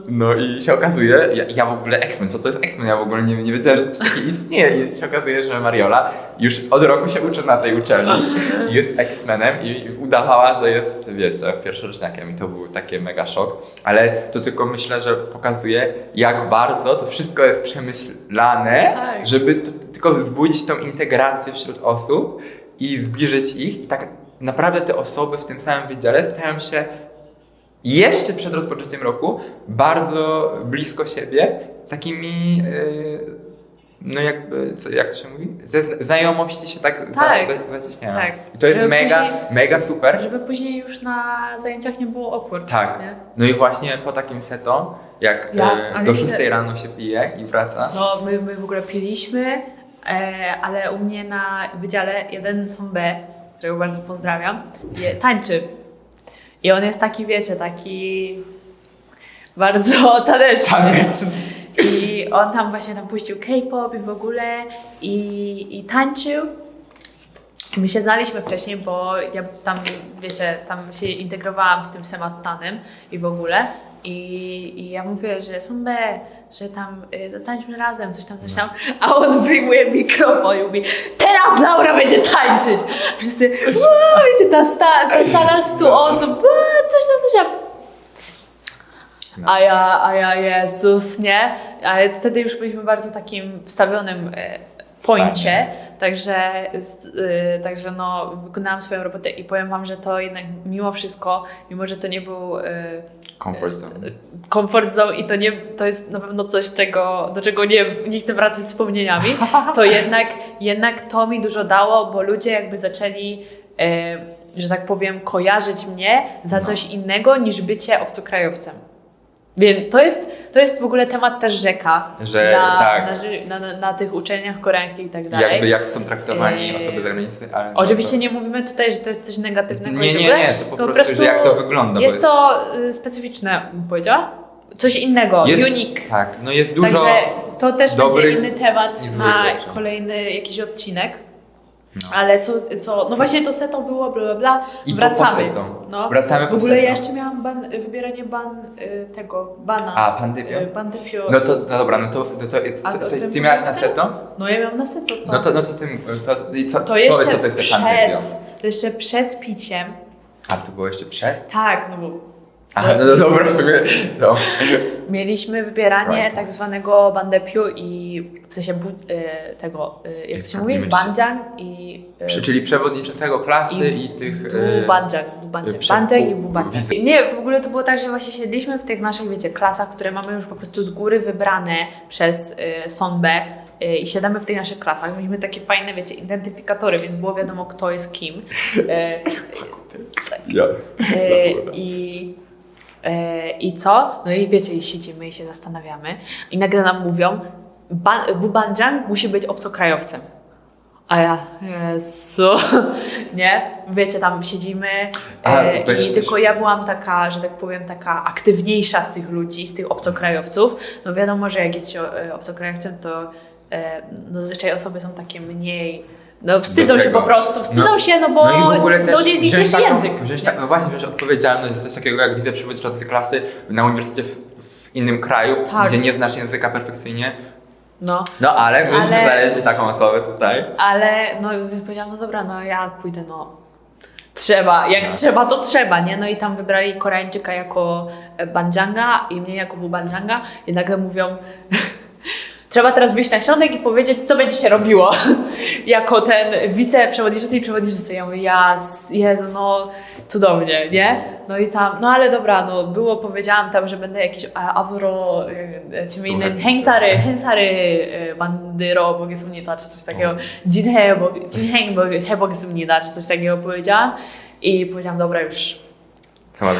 No i się okazuje, ja w ogóle X-Men, co to jest X-Men? Ja w ogóle nie wiedziałem, że coś takiego istnieje. I się okazuje, że Mariola już od roku się uczy na tej uczelni i jest X-Menem i udawała, że jest, wiecie, pierwszoroczniakiem i to był taki mega szok. Ale to tylko myślę, że pokazuje, jak bardzo to wszystko jest przemyślane, żeby tylko wzbudzić tą integrację wśród osób i zbliżyć ich. I tak naprawdę te osoby w tym samym wydziale stają się jeszcze przed rozpoczęciem roku bardzo blisko siebie, takimi, no jakby, jak to się mówi? Znajomości się tak zacieśniają. Tak. I to jest mega super. Żeby później już na zajęciach nie było awkward. Tak. Nie? No i właśnie po takim seto, jak do 6 rano się pije i wraca. No my w ogóle piliśmy, ale u mnie na wydziale jeden są B, którego bardzo pozdrawiam, tańczy. I on jest taki, wiecie, taki bardzo taneczny. I on tam właśnie puścił K-pop i w ogóle i tańczył. My się znaliśmy wcześniej, bo ja tam, wiecie, tam się integrowałam z tym Sematanem i w ogóle. I ja mówię, że są B, że tam tańczmy razem, coś tam. A on wyjmuje mikrofon i mówi, teraz Laura będzie tańczyć. Wszyscy, wiecie, ta sala 100 osób, coś tam. A ja, Jezus, nie? Ale wtedy już byliśmy bardzo takim wstawionym poincie, także no, wykonałam swoją robotę i powiem wam, że to jednak mimo wszystko, mimo że to nie był comfort zone i to jest na pewno coś, do czego nie chcę wracać wspomnieniami, to jednak to mi dużo dało, bo ludzie jakby zaczęli, że tak powiem, kojarzyć mnie za coś innego niż bycie obcokrajowcem. Więc to jest w ogóle temat też rzeka na tych uczelniach koreańskich i tak dalej. Jak są traktowani osoby z zagranicy. Oczywiście nie mówimy tutaj, że to jest coś negatywnego. Nie, to po prostu, że jak to wygląda. Jest to specyficzne, bym powiedziała. Coś innego, unique. Tak, no jest dużo. Także to też będzie inny temat na kolejny jakiś odcinek. No. Ale no właśnie to seto było, bla bla bla, i wracamy. No. Wracamy w ogóle ja jeszcze miałam wybieranie bana. A, Bandypio? Bandypio. No dobra, ty miałaś na seto? No ja miałam na seto. No to powiedz, co to jest te Bandypio. To jeszcze przed piciem. A, to było jeszcze przed? Tak, no bo... Aha, no dobra, sobie. No. Mieliśmy wybieranie tak zwanego bandepiu i w sensie jak to się mówi? Banjang i... Czyli przewodniczącego klasy i tych... Banjang i Bubanjang. Nie, w ogóle to było tak, że właśnie siedliśmy w tych naszych, wiecie, klasach, które mamy już po prostu z góry wybrane przez Sonbę i siadamy w tych naszych klasach. Mieliśmy takie fajne, wiecie, identyfikatory, więc było wiadomo, kto jest kim. I co? No i wiecie, i siedzimy i się zastanawiamy i nagle nam mówią, Bubanjang musi być obcokrajowcem. A ja, Jezu, nie? Wiecie, tam siedzimy i tylko ja byłam taka, że tak powiem, taka aktywniejsza z tych ludzi, z tych obcokrajowców. No wiadomo, że jak jest się obcokrajowcem, to zazwyczaj osoby są takie mniej... No wstydzą się po prostu, bo no i w ogóle też to jest ich pierwszy język. Wziąć odpowiedzialność za coś takiego jak wiceprzewodniczący klasy na uniwersytecie w innym kraju, gdzie nie znasz języka perfekcyjnie. No ale znaleźć taką osobę tutaj. Ale powiedziałam, no dobra, no ja pójdę, trzeba, trzeba, to trzeba, nie? No i tam wybrali Koreańczyka jako Banjanga i mnie jako Bubanjanga i nagle mówią... Trzeba teraz wyjść na środek i powiedzieć, co będzie się robiło. Jako ten wiceprzewodniczący i przewodniczący. Ja mówię, Jezu, cudownie, nie? No i tam, ale dobra, powiedziałam tam, że będę jakiś abro, hensary bandyro, bogesumnita, czy coś takiego, jinheng bogesumnita, czy coś takiego powiedziałam. I powiedziałam, dobra, już.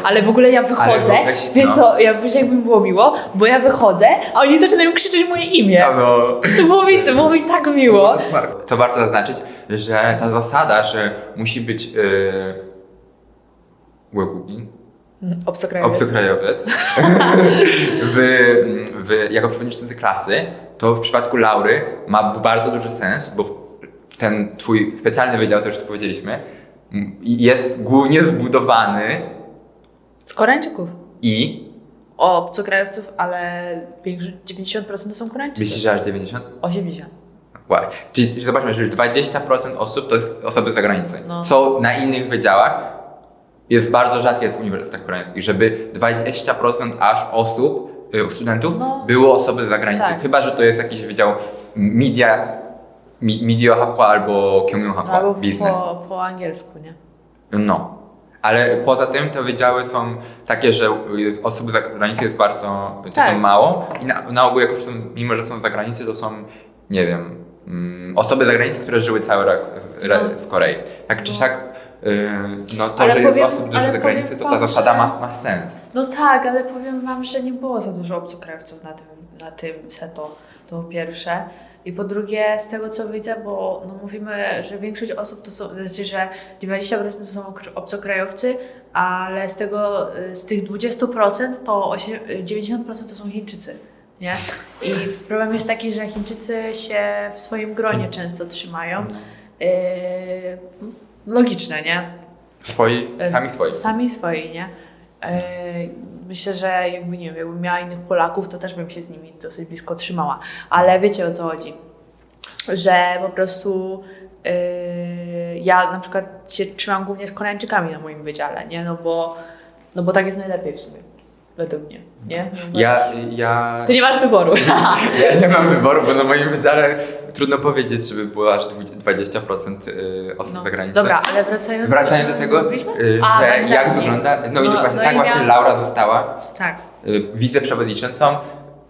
Ale w ogóle ja wychodzę, wiesz co, jakby mi było miło, bo ja wychodzę, a oni zaczynają krzyczeć moje imię. To było mi tak miło. To warto zaznaczyć, że ta zasada, że musi być obcokrajowiec jako przewodniczący klasy, to w przypadku Laury ma bardzo duży sens, bo ten twój specjalny wydział, to już tu powiedzieliśmy, jest głównie zbudowany z Koreańczyków. i... Obcokrajowców, ale 90% to są Koreańczycy. Myślisz, że aż 90? 80. Wow. Czyli zobaczmy, że już 20% osób to jest osoby z zagranicy. No. Co na innych wydziałach jest bardzo rzadkie w uniwersytetach koreańskich, żeby 20% aż osób, studentów było osoby z zagranicy. Tak. Chyba że to jest jakiś wydział Media albo Kyunghyun Albo biznes. po angielsku, nie? No. Ale poza tym te wydziały są takie, że osób z zagranicy jest bardzo są mało i na ogół jak już są, mimo że są z zagranicy, to są, nie wiem, osoby z zagranicy, które żyły cały rok w Korei. Tak czy siak, no to, Ale że powiem- jest osób dużo ale z zagranicy, to powiem ta wam, zasada że- ma sens. No tak, ale powiem wam, że nie było za dużo obcokrajowców na tym seto, to po pierwsze. I po drugie, z tego co widzę, bo no mówimy, że większość osób to są, znaczy, że 90% to są obcokrajowcy, ale z tych 20% to 90% to są Chińczycy, nie? I problem jest taki, że Chińczycy się w swoim gronie często trzymają. Logiczne, nie? Sami swoi. Sami swoi, nie? Myślę, że jakby nie wiem, jakbym miała innych Polaków, to też bym się z nimi dosyć blisko trzymała. Ale wiecie, o co chodzi? Że po prostu ja na przykład się trzymam głównie z Koreańczykami na moim wydziale, nie? No bo tak jest najlepiej w sumie. Według mnie, nie? Ty nie masz wyboru. Ja nie mam wyboru, bo na moim wydziale trudno powiedzieć, żeby było aż 20% osób z zagranicy. Dobra, ale wracając do tego, że jak wygląda... No i dokładnie, no tak i właśnie Laura została Tak. wiceprzewodniczącą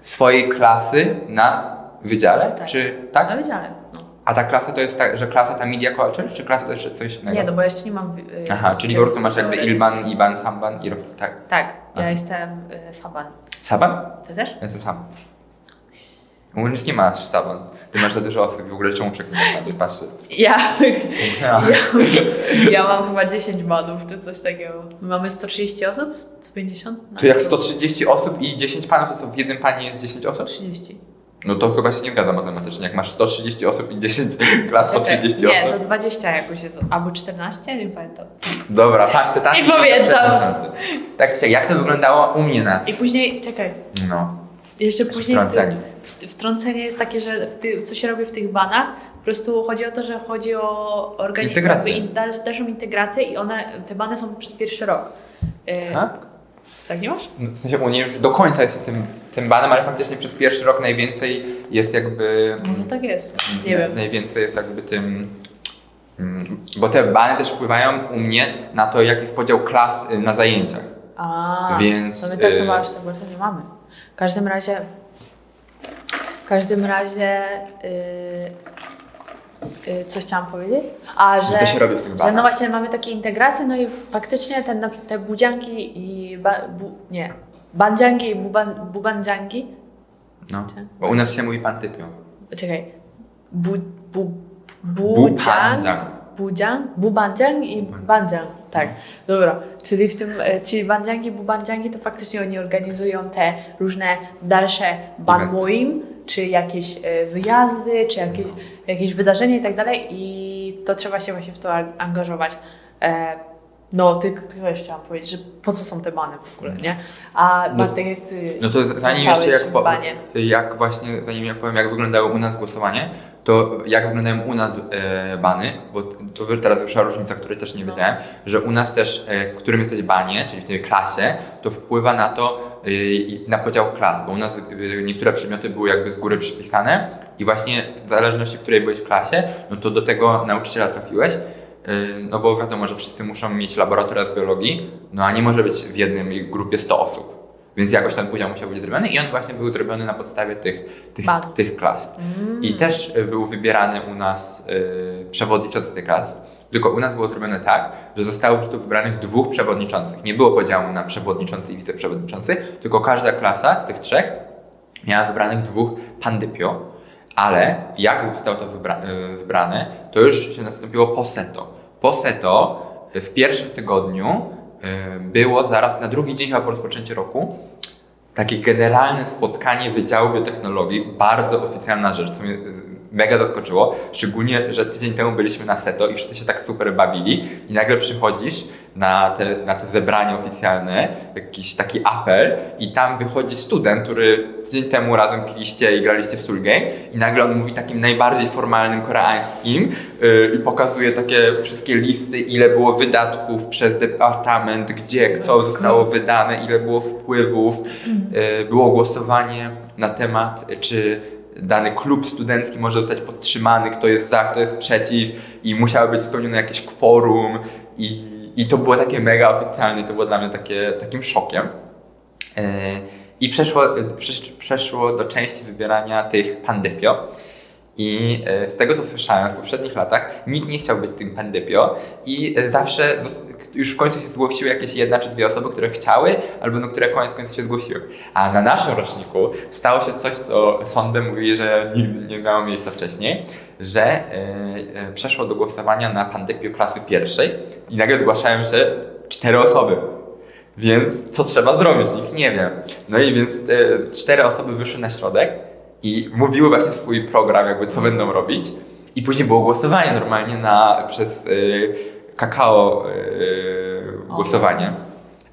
swojej klasy na wydziale, Tak. czy tak? Na wydziale, no. A ta klasa to jest tak, że klasa ta Media Culture, czy klasa to jeszcze coś innego? Nie, no bo ja jeszcze nie mam... Aha, czyli po prostu masz jakby Ilban, Iban, Samban i tak. Tak, ja Aha. jestem Saban. Saban? Ty też? Ja jestem sam. U mnie nie masz Saban. Ty masz za dużo osób. W ogóle czemu przekładasz sobie? Patrzcie. Ja mam chyba 10 banów, czy coś takiego. My mamy 130 osób? 150? To jak 130 osób i 10 panów, to co w jednym panie jest 10 osób? 130. No to chyba się nie zgadza matematycznie. Jak masz 130 osób i 10 klas po 30 Nie, osób. to 20 jakoś jest. Albo 14? Nie pamiętam. Dobra, patrzcie, tak. Nie pamiętam. Tak, jak to wyglądało u mnie na... I później, czekaj, No. jeszcze później Wtrącenie. wtrącenie jest takie, że co się robi w tych banach, po prostu chodzi o to, że chodzi o Integrację. dalszą integrację i te bany są przez pierwszy rok. Tak? Tak nie masz? No, w sensie u mnie już do końca jest tym banem, ale faktycznie przez pierwszy rok najwięcej jest jakby... Może tak jest. Nie wiem. Najwięcej jest jakby tym... Bo te bany też wpływają u mnie na to, jaki jest podział klas na zajęciach. Więc, to my tak chyba aż tak bardzo nie mamy. W każdym razie coś chciałam powiedzieć? Że to się robi w tych że banach. no właśnie mamy takie integracje, no i faktycznie te budzianki i bandziangi i bubandziangi. No, Czy? bo u nas się mówi pantypio. Czekaj. Bupandziang. Bubandziang i bandziang. Tak, dobra. Czyli bandziangi, bubandziangi to faktycznie oni organizują te różne dalsze banmoim, czy jakieś wyjazdy, czy jakieś wydarzenie i tak dalej i to trzeba się właśnie w to angażować. No, tylko chciałam powiedzieć, że po co są te bany w ogóle, nie? A Bartek, jak ty No to zanim jeszcze zanim ja powiem, jak wyglądało u nas głosowanie, to jak wyglądają u nas bany, bo to teraz wyszła różnica, której też nie wiedziałem, że u nas też, w którym jesteś banie, czyli w tej klasie, to wpływa na to, na podział klas, bo u nas niektóre przedmioty były jakby z góry przypisane i właśnie w zależności, w której byłeś w klasie, no to do tego nauczyciela trafiłeś. No bo wiadomo, że wszyscy muszą mieć laboratoria z biologii, no a nie może być w jednej grupie 100 osób. Więc jakoś ten podział musiał być zrobiony i on właśnie był zrobiony na podstawie tych klas. I też był wybierany u nas przewodniczący tych klas. Tylko u nas było zrobione tak, że zostało po prostu wybranych 2 przewodniczących. Nie było podziału na przewodniczący i wiceprzewodniczący, tylko każda klasa z tych 3 miała wybranych 2 pandypio. Ale jak zostało to wybrane, to już się nastąpiło poseto. Poseto w pierwszym tygodniu było zaraz na drugi dzień po rozpoczęciu roku takie generalne spotkanie Wydziału Biotechnologii, bardzo oficjalna rzecz, co mnie mega zaskoczyło, szczególnie, że tydzień temu byliśmy na Seto i wszyscy się tak super bawili i nagle przychodzisz na te zebranie oficjalne, jakiś taki apel i tam wychodzi student, który tydzień temu razem piliście i graliście w Soul Game i nagle on mówi takim najbardziej formalnym koreańskim i pokazuje takie wszystkie listy, ile było wydatków przez departament, gdzie, co zostało wydane, ile było wpływów, było głosowanie na temat, czy dany klub studencki może zostać podtrzymany, kto jest za, kto jest przeciw i musiało być spełnione jakieś kworum i to było takie mega oficjalne, to było dla mnie takim szokiem. I przeszło do części wybierania tych pandepio. I z tego, co słyszałem w poprzednich latach, nikt nie chciał być tym pandepio i zawsze już w końcu się zgłosiły jakieś 1 czy 2 osoby, które chciały, albo które koniec końców się zgłosiły. A na naszym roczniku stało się coś, co sądy mówili, że nigdy nie miało miejsca wcześniej, że przeszło do głosowania na pandepio klasy pierwszej i nagle zgłaszają się 4 osoby. Więc co trzeba zrobić? Nikt nie wie. No i więc 4 osoby wyszły na środek i mówiły właśnie swój program, jakby co będą robić. I później było głosowanie normalnie przez kakao głosowanie.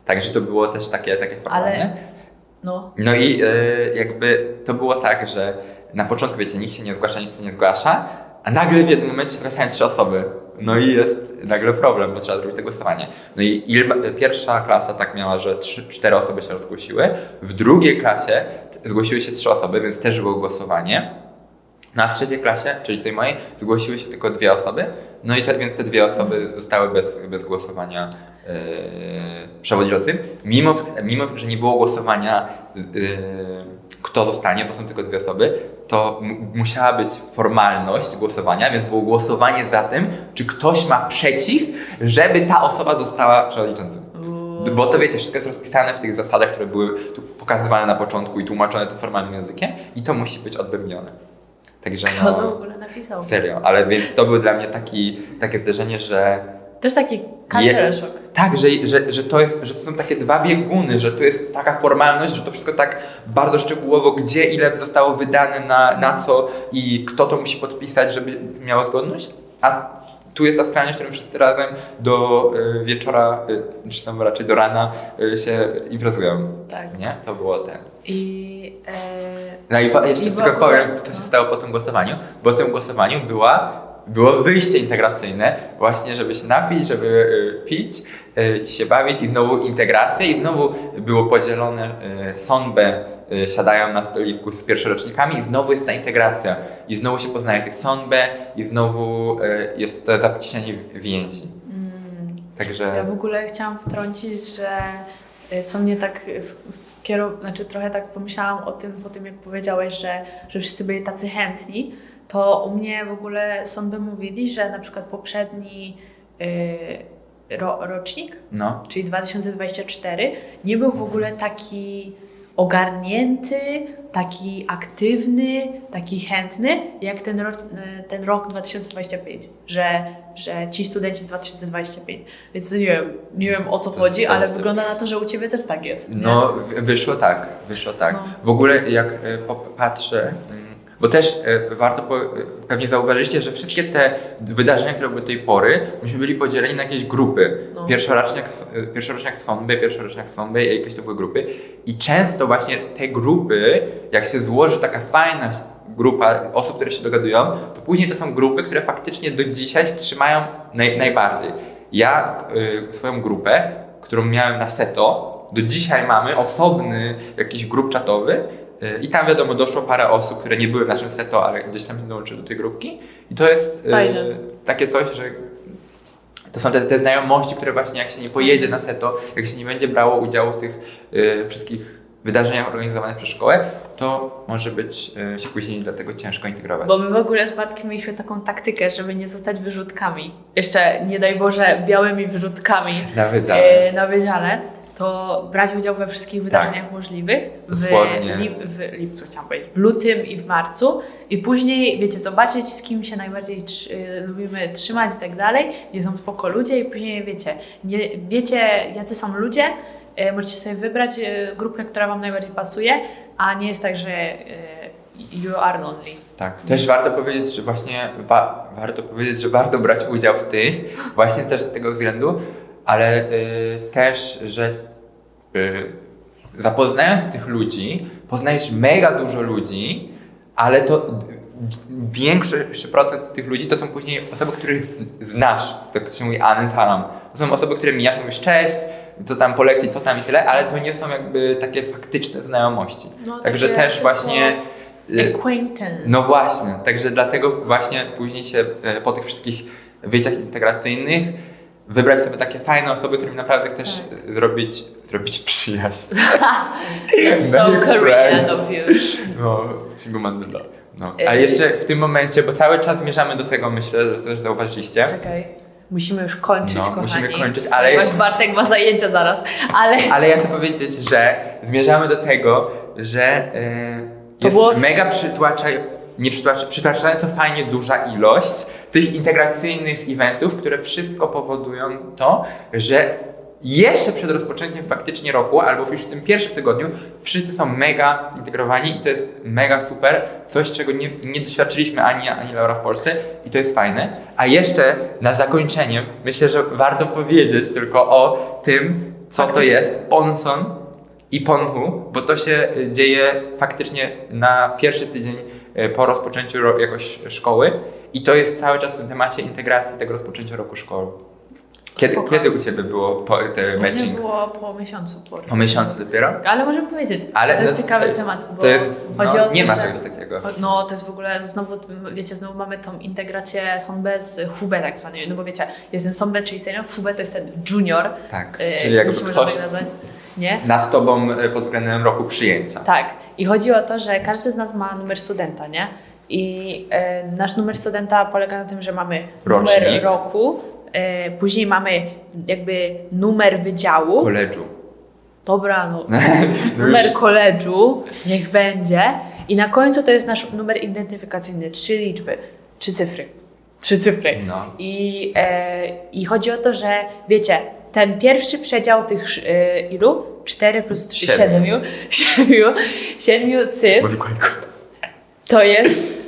Także to było też takie formalne. No i jakby to było tak, że na początku wiecie, nikt się nie zgłasza, a nagle w jednym momencie zgłaszają 3 osoby. No i jest nagle problem, bo trzeba zrobić to głosowanie. No i pierwsza klasa tak miała, że 4 osoby się zgłosiły. W drugiej klasie zgłosiły się 3 osoby, więc też było głosowanie. No a w trzeciej klasie, czyli tej mojej, zgłosiły się tylko 2 osoby. No i więc te 2 osoby zostały bez głosowania przewodniczącym. Mimo, że nie było głosowania kto zostanie, bo są tylko 2 osoby, to musiała być formalność głosowania, więc było głosowanie za tym, czy ktoś ma przeciw, żeby ta osoba została przewodniczącym. Bo to wiecie, wszystko jest rozpisane w tych zasadach, które były tu pokazywane na początku i tłumaczone to formalnym językiem i to musi być odbębne. Także kto to w ogóle napisał? Serio, ale więc to był dla mnie takie zdarzenie, że też taki cultural shock. Tak, że to są takie 2 bieguny, że to jest taka formalność, że to wszystko tak bardzo szczegółowo, gdzie, ile zostało wydane na co i kto to musi podpisać, żeby miało zgodność, a tu jest ta skrajność, w którym wszyscy razem do wieczora, czy tam raczej do rana się imprezują. Tak. Nie? To było ten. No i jeszcze tylko powiem, co się stało po tym głosowaniu, bo po tym głosowaniu było wyjście integracyjne, właśnie żeby się napić, żeby pić, się bawić i znowu integracja i znowu było podzielone sonbę, siadają na stoliku z pierwszorocznikami i znowu jest ta integracja i znowu się poznaje tych sonbę i znowu jest to zacieśnienie więzi. Także... Ja w ogóle chciałam wtrącić, że co mnie tak trochę tak pomyślałam o tym, po tym jak powiedziałeś, że wszyscy byli tacy chętni, to u mnie w ogóle sonby mówili, że na przykład poprzedni rocznik, czyli 2024, nie był w ogóle taki ogarnięty, taki aktywny, taki chętny, jak ten rok 2025, że ci studenci z 2025. Więc nie wiem o co chodzi, ale wygląda na to, że u Ciebie też tak jest. Nie? No, wyszło tak. No. W ogóle jak patrzę, bo też warto pewnie zauważyliście, że wszystkie te wydarzenia, które były do tej pory, myśmy byli podzieleni na jakieś grupy. Pierwszoroczniak sonby i jakieś to były grupy. I często właśnie te grupy, jak się złoży taka fajna grupa osób, które się dogadują, to później to są grupy, które faktycznie do dzisiaj się trzymają najbardziej. Ja swoją grupę, którą miałem na Seto, do dzisiaj mamy osobny jakiś grup czatowy, i tam wiadomo, doszło parę osób, które nie były w naszym Seto, ale gdzieś tam się dołączyły do tej grupki. I to jest takie coś, że to są te znajomości, które właśnie jak się nie pojedzie na Seto, jak się nie będzie brało udziału w tych wszystkich wydarzeniach organizowanych przez szkołę, to może być się później dlatego ciężko integrować. Bo my w ogóle z Bartkiem mieliśmy taką taktykę, żeby nie zostać wyrzutkami. Jeszcze, nie daj Boże, białymi wyrzutkami na wydziale. To brać udział we wszystkich wydarzeniach możliwych w lipcu, chciałam powiedzieć, w lutym i w marcu i później, wiecie, zobaczyć z kim się najbardziej lubimy trzymać i tak dalej, gdzie są spoko ludzie i później wiecie jacy są ludzie, możecie sobie wybrać grupę, która Wam najbardziej pasuje, a nie jest tak, że You are lonely. Tak. Też warto powiedzieć, że właśnie warto brać udział w tych, właśnie też z tego względu, ale też, że zapoznając tych ludzi, poznajesz mega dużo ludzi, ale to większy procent tych ludzi to są później osoby, których znasz. To się mówi Anne Salam. To są osoby, które mijasz, mówisz cześć, co tam po lekcji, co tam i tyle, ale to nie są jakby takie faktyczne znajomości. No, także też właśnie... Acquaintance. No właśnie, także dlatego właśnie później się po tych wszystkich wyjściach integracyjnych wybrać sobie takie fajne osoby, którymi naprawdę chcesz zrobić przyjaźń. That's so Korean of you. No, no. A jeszcze w tym momencie, bo cały czas zmierzamy do tego, myślę, że też zauważyliście. Czekaj. Musimy już kończyć, kochani. Musimy kończyć, ale... Ponieważ Bartek ma zajęcia zaraz, Ale ja chcę powiedzieć, że zmierzamy do tego, że jest mega przytłaczająco fajnie duża ilość tych integracyjnych eventów, które wszystko powodują to, że jeszcze przed rozpoczęciem faktycznie roku, albo już w tym pierwszym tygodniu, wszyscy są mega zintegrowani i to jest mega super, coś czego nie doświadczyliśmy ani Laura w Polsce i to jest fajne. A jeszcze na zakończenie myślę, że warto powiedzieć tylko o tym, co to jest Ponson i Ponhu, bo to się dzieje faktycznie na pierwszy tydzień po rozpoczęciu jakoś szkoły i to jest cały czas w tym temacie integracji tego rozpoczęcia roku szkoły. Kiedy u Ciebie było te matching? Nie było po miesiącu. Po miesiącu dopiero? Ale możemy powiedzieć, to jest ciekawy temat, bo chodzi o to, nie ma że, czegoś takiego. No to jest w ogóle, znowu mamy tą integrację Sonbe z Hube tak zwanej, no bo wiecie, jest ten Sonbe, czyli senior, Hube to jest ten junior. Tak, czyli jakby ktoś nie? nad Tobą pod względem roku przyjęcia. Tak, i chodzi o to, że każdy z nas ma numer studenta, nie? I nasz numer studenta polega na tym, że mamy numer roku, później mamy jakby numer wydziału. Koledżu. Dobra, no. Numer koledżu, niech będzie. I na końcu to jest nasz numer identyfikacyjny. 3 liczby, 3 cyfry. 3 cyfry. No. I chodzi o to, że wiecie, ten pierwszy przedział tych ilu? 4 plus 3, 7 cyfr. To jest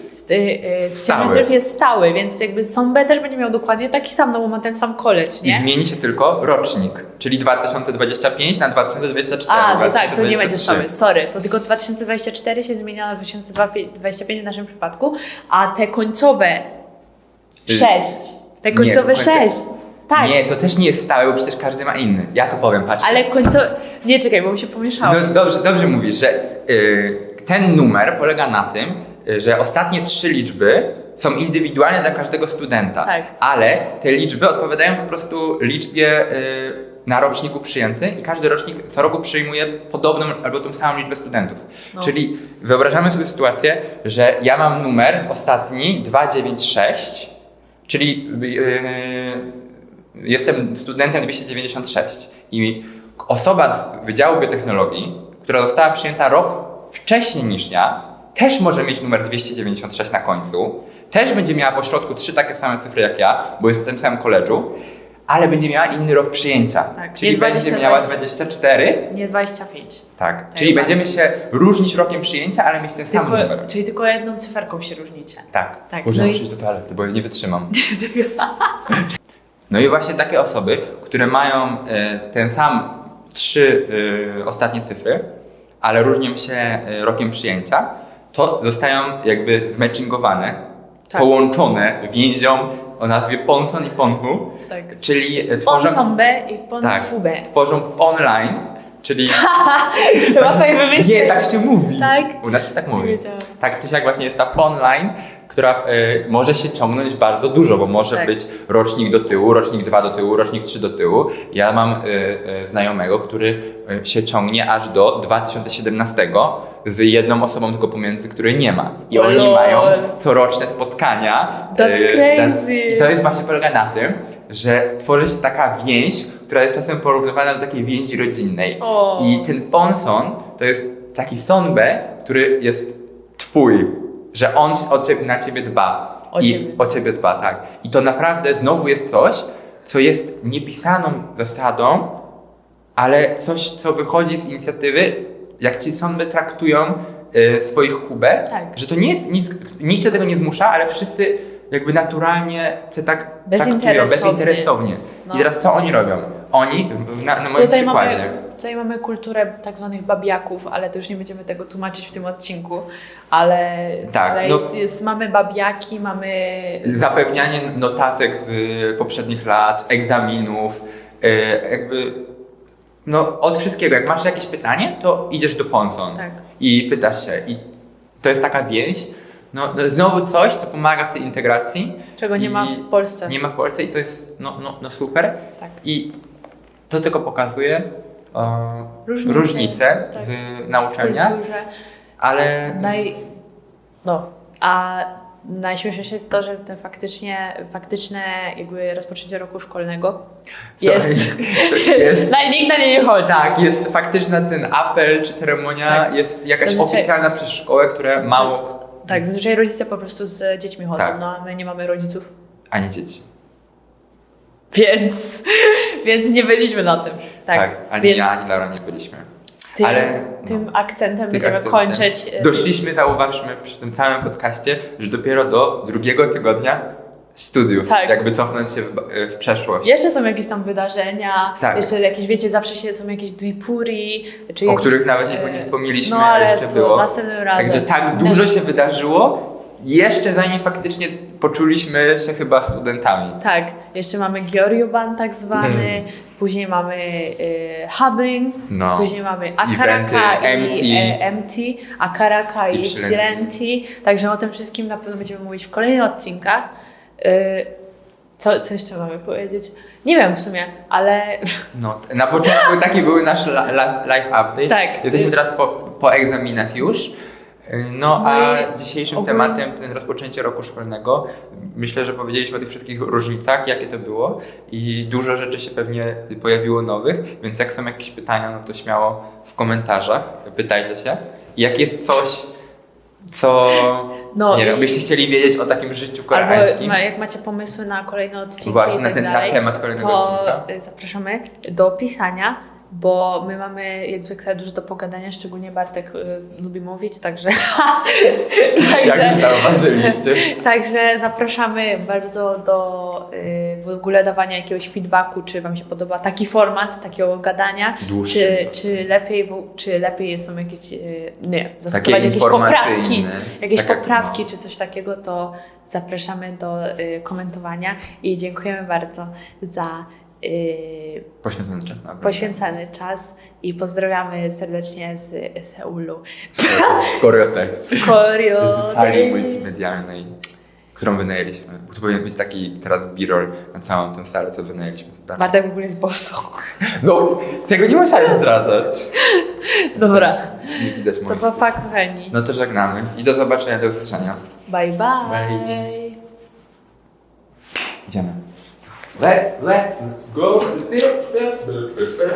7 cyfr jest stały, więc jakby Sonbe też będzie miał dokładnie taki sam, no bo ma ten sam college, nie? I zmieni się tylko rocznik, czyli 2025 na 2024. No tak, to nie będzie stały, sorry. To tylko 2024 się zmienia na 2025 w naszym przypadku, a te końcowe 6, tak. Nie, to też nie jest stałe, bo przecież każdy ma inny. Ja to powiem, patrzcie. Ale nie, czekaj, bo mi się pomieszało. No dobrze mówisz, że ten numer polega na tym, że ostatnie 3 liczby są indywidualne dla każdego studenta, tak. Ale te liczby odpowiadają po prostu liczbie na roczniku przyjęty i każdy rocznik co roku przyjmuje podobną albo tą samą liczbę studentów. No. Czyli wyobrażamy sobie sytuację, że ja mam numer ostatni 296, czyli jestem studentem 296 i osoba z Wydziału Biotechnologii, która została przyjęta rok wcześniej niż ja, też może mieć numer 296 na końcu, też będzie miała po środku 3 takie same cyfry jak ja, bo jest w tym samym koledżu, ale będzie miała inny rok przyjęcia. Tak, czyli 20, będzie miała 24. Nie 25. Tak, czyli będziemy się różnić rokiem przyjęcia, ale mieć ten sam numer. Czyli tylko jedną cyferką się różnicie. Tak. Muszę iść do toalety, bo nie wytrzymam. No i właśnie takie osoby, które mają ten sam 3 ostatnie cyfry, ale różnią się rokiem przyjęcia, to zostają jakby zmatchingowane, połączone więzią o nazwie Ponson i Ponhu, czyli tworzą... Ponsonbe i Ponhube. Tworzą online, czyli... Chyba sobie wymyślić. Nie, tak się mówi. Tak? U nas się tak mówi. Tak czy siak właśnie jest ta online, która może się ciągnąć bardzo dużo, bo może być rocznik do tyłu, rocznik 2 do tyłu, rocznik 3 do tyłu. Ja mam znajomego, który się ciągnie aż do 2017 z jedną osobą tylko pomiędzy, której nie ma. I oni mają coroczne spotkania. That's crazy! I to jest właśnie polega na tym, że tworzy się taka więź, która jest czasem porównywana do takiej więzi rodzinnej. I ten Ponson to jest taki Sonbe, który jest twój, że on na ciebie dba. O ciebie dba, tak. I to naprawdę znowu jest coś, co jest niepisaną zasadą, ale coś, co wychodzi z inicjatywy jak ci sądy traktują swoich hubę, Tak. że to nie jest nic, nikt cię tego nie zmusza, ale wszyscy jakby naturalnie cię tak traktują, bezinteresownie. No. I teraz co oni robią? Oni, na moim przykładzie. Tutaj mamy kulturę tak zwanych babiaków, ale to już nie będziemy tego tłumaczyć w tym odcinku, ale, Tak, ale no- mamy babiaki, mamy... Zapewnianie notatek z poprzednich lat, egzaminów, jakby no od wszystkiego. Jak masz jakieś pytanie, to idziesz do Ponson Tak. i pytasz się. I to jest taka więź, no znowu coś, co pomaga w tej integracji. Czego nie ma w Polsce. Nie ma w Polsce i co jest no super. Tak. I to tylko pokazuje Różnice, różnice tak. w nauczaniach, Kulturze. ale A najśmieszniejsze jest to, że te faktyczne jakby rozpoczęcie roku szkolnego jest... Nikt na nie nie chodzi. Tak, jest faktyczna ten apel czy ceremonia, Tak. jest jakaś Zazwyczaj- oficjalna przez szkołę, które mało... Tak, zazwyczaj rodzice po prostu z dziećmi chodzą, Tak. no a my nie mamy rodziców. Ani dzieci. Więc nie byliśmy na tym. Tak, ani więc ja, ani Laura nie byliśmy. tym, Ale tym akcentem tym będziemy akcentem kończyć. Doszliśmy, zauważmy, przy tym całym podcaście, że dopiero do drugiego tygodnia studiów, Tak. jakby cofnąć się w przeszłość. Jeszcze są jakieś tam wydarzenia, Tak. jeszcze jakieś, wiecie, zawsze są jakieś Dwipuri, czy O jakieś, których nawet nie wspomnieliśmy, no, a ale jeszcze to było. następnym razem. Także tak dużo się wydarzyło, jeszcze zanim faktycznie poczuliśmy się chyba studentami. Tak, jeszcze mamy Georgioban tak zwany, później mamy hubbing, No. później mamy Akaraka Eventy, i MT, Akaraka i Ypsilanti. Ypsilanti. Także o tym wszystkim na pewno będziemy mówić w kolejnych odcinkach. Co jeszcze mamy powiedzieć? Nie wiem w sumie, ale No, na początku taki był nasz live update. Tak. Jesteśmy teraz po egzaminach już. No a No i dzisiejszym ogólnie- tematem, ten rozpoczęcie roku szkolnego, myślę, że powiedzieliśmy o tych wszystkich różnicach, jakie to było i dużo rzeczy się pewnie pojawiło nowych, więc jak są jakieś pytania, no to śmiało w komentarzach pytajcie się. Jak jest coś, co No nie i- wiem, byście chcieli wiedzieć o takim życiu albo koreańskim, jak macie pomysły na kolejne odcinki właśnie i tak na dalej, temat kolejnego to odcinka. zapraszamy do pisania, bo my mamy jak zwykle dużo do pogadania, szczególnie Bartek lubi mówić, także Jak już zauważyliście. także zapraszamy bardzo do w ogóle dawania jakiegoś feedbacku, czy Wam się podoba taki format, takiego gadania, Dłuższy. czy lepiej są jakieś, zastosować jakieś poprawki, Tak jak, poprawki czy coś takiego, to zapraszamy do komentowania i dziękujemy bardzo za Poświęcony czas na poświęcony czas i pozdrawiamy serdecznie z Seulu. Z Koreotex. Z Koreo. Z sali multimedialnej, którą wynajęliśmy. Bo to powinien być taki teraz b-roll na całą tę salę, co wynajęliśmy. Bartek w ogóle jest boso. No, tego nie musiałeś zdradzać. Dobra, Nie widać to moich. pa kochani. No to żegnamy i do zobaczenia, do usłyszenia. Bye bye. Bye. Idziemy. Let's go.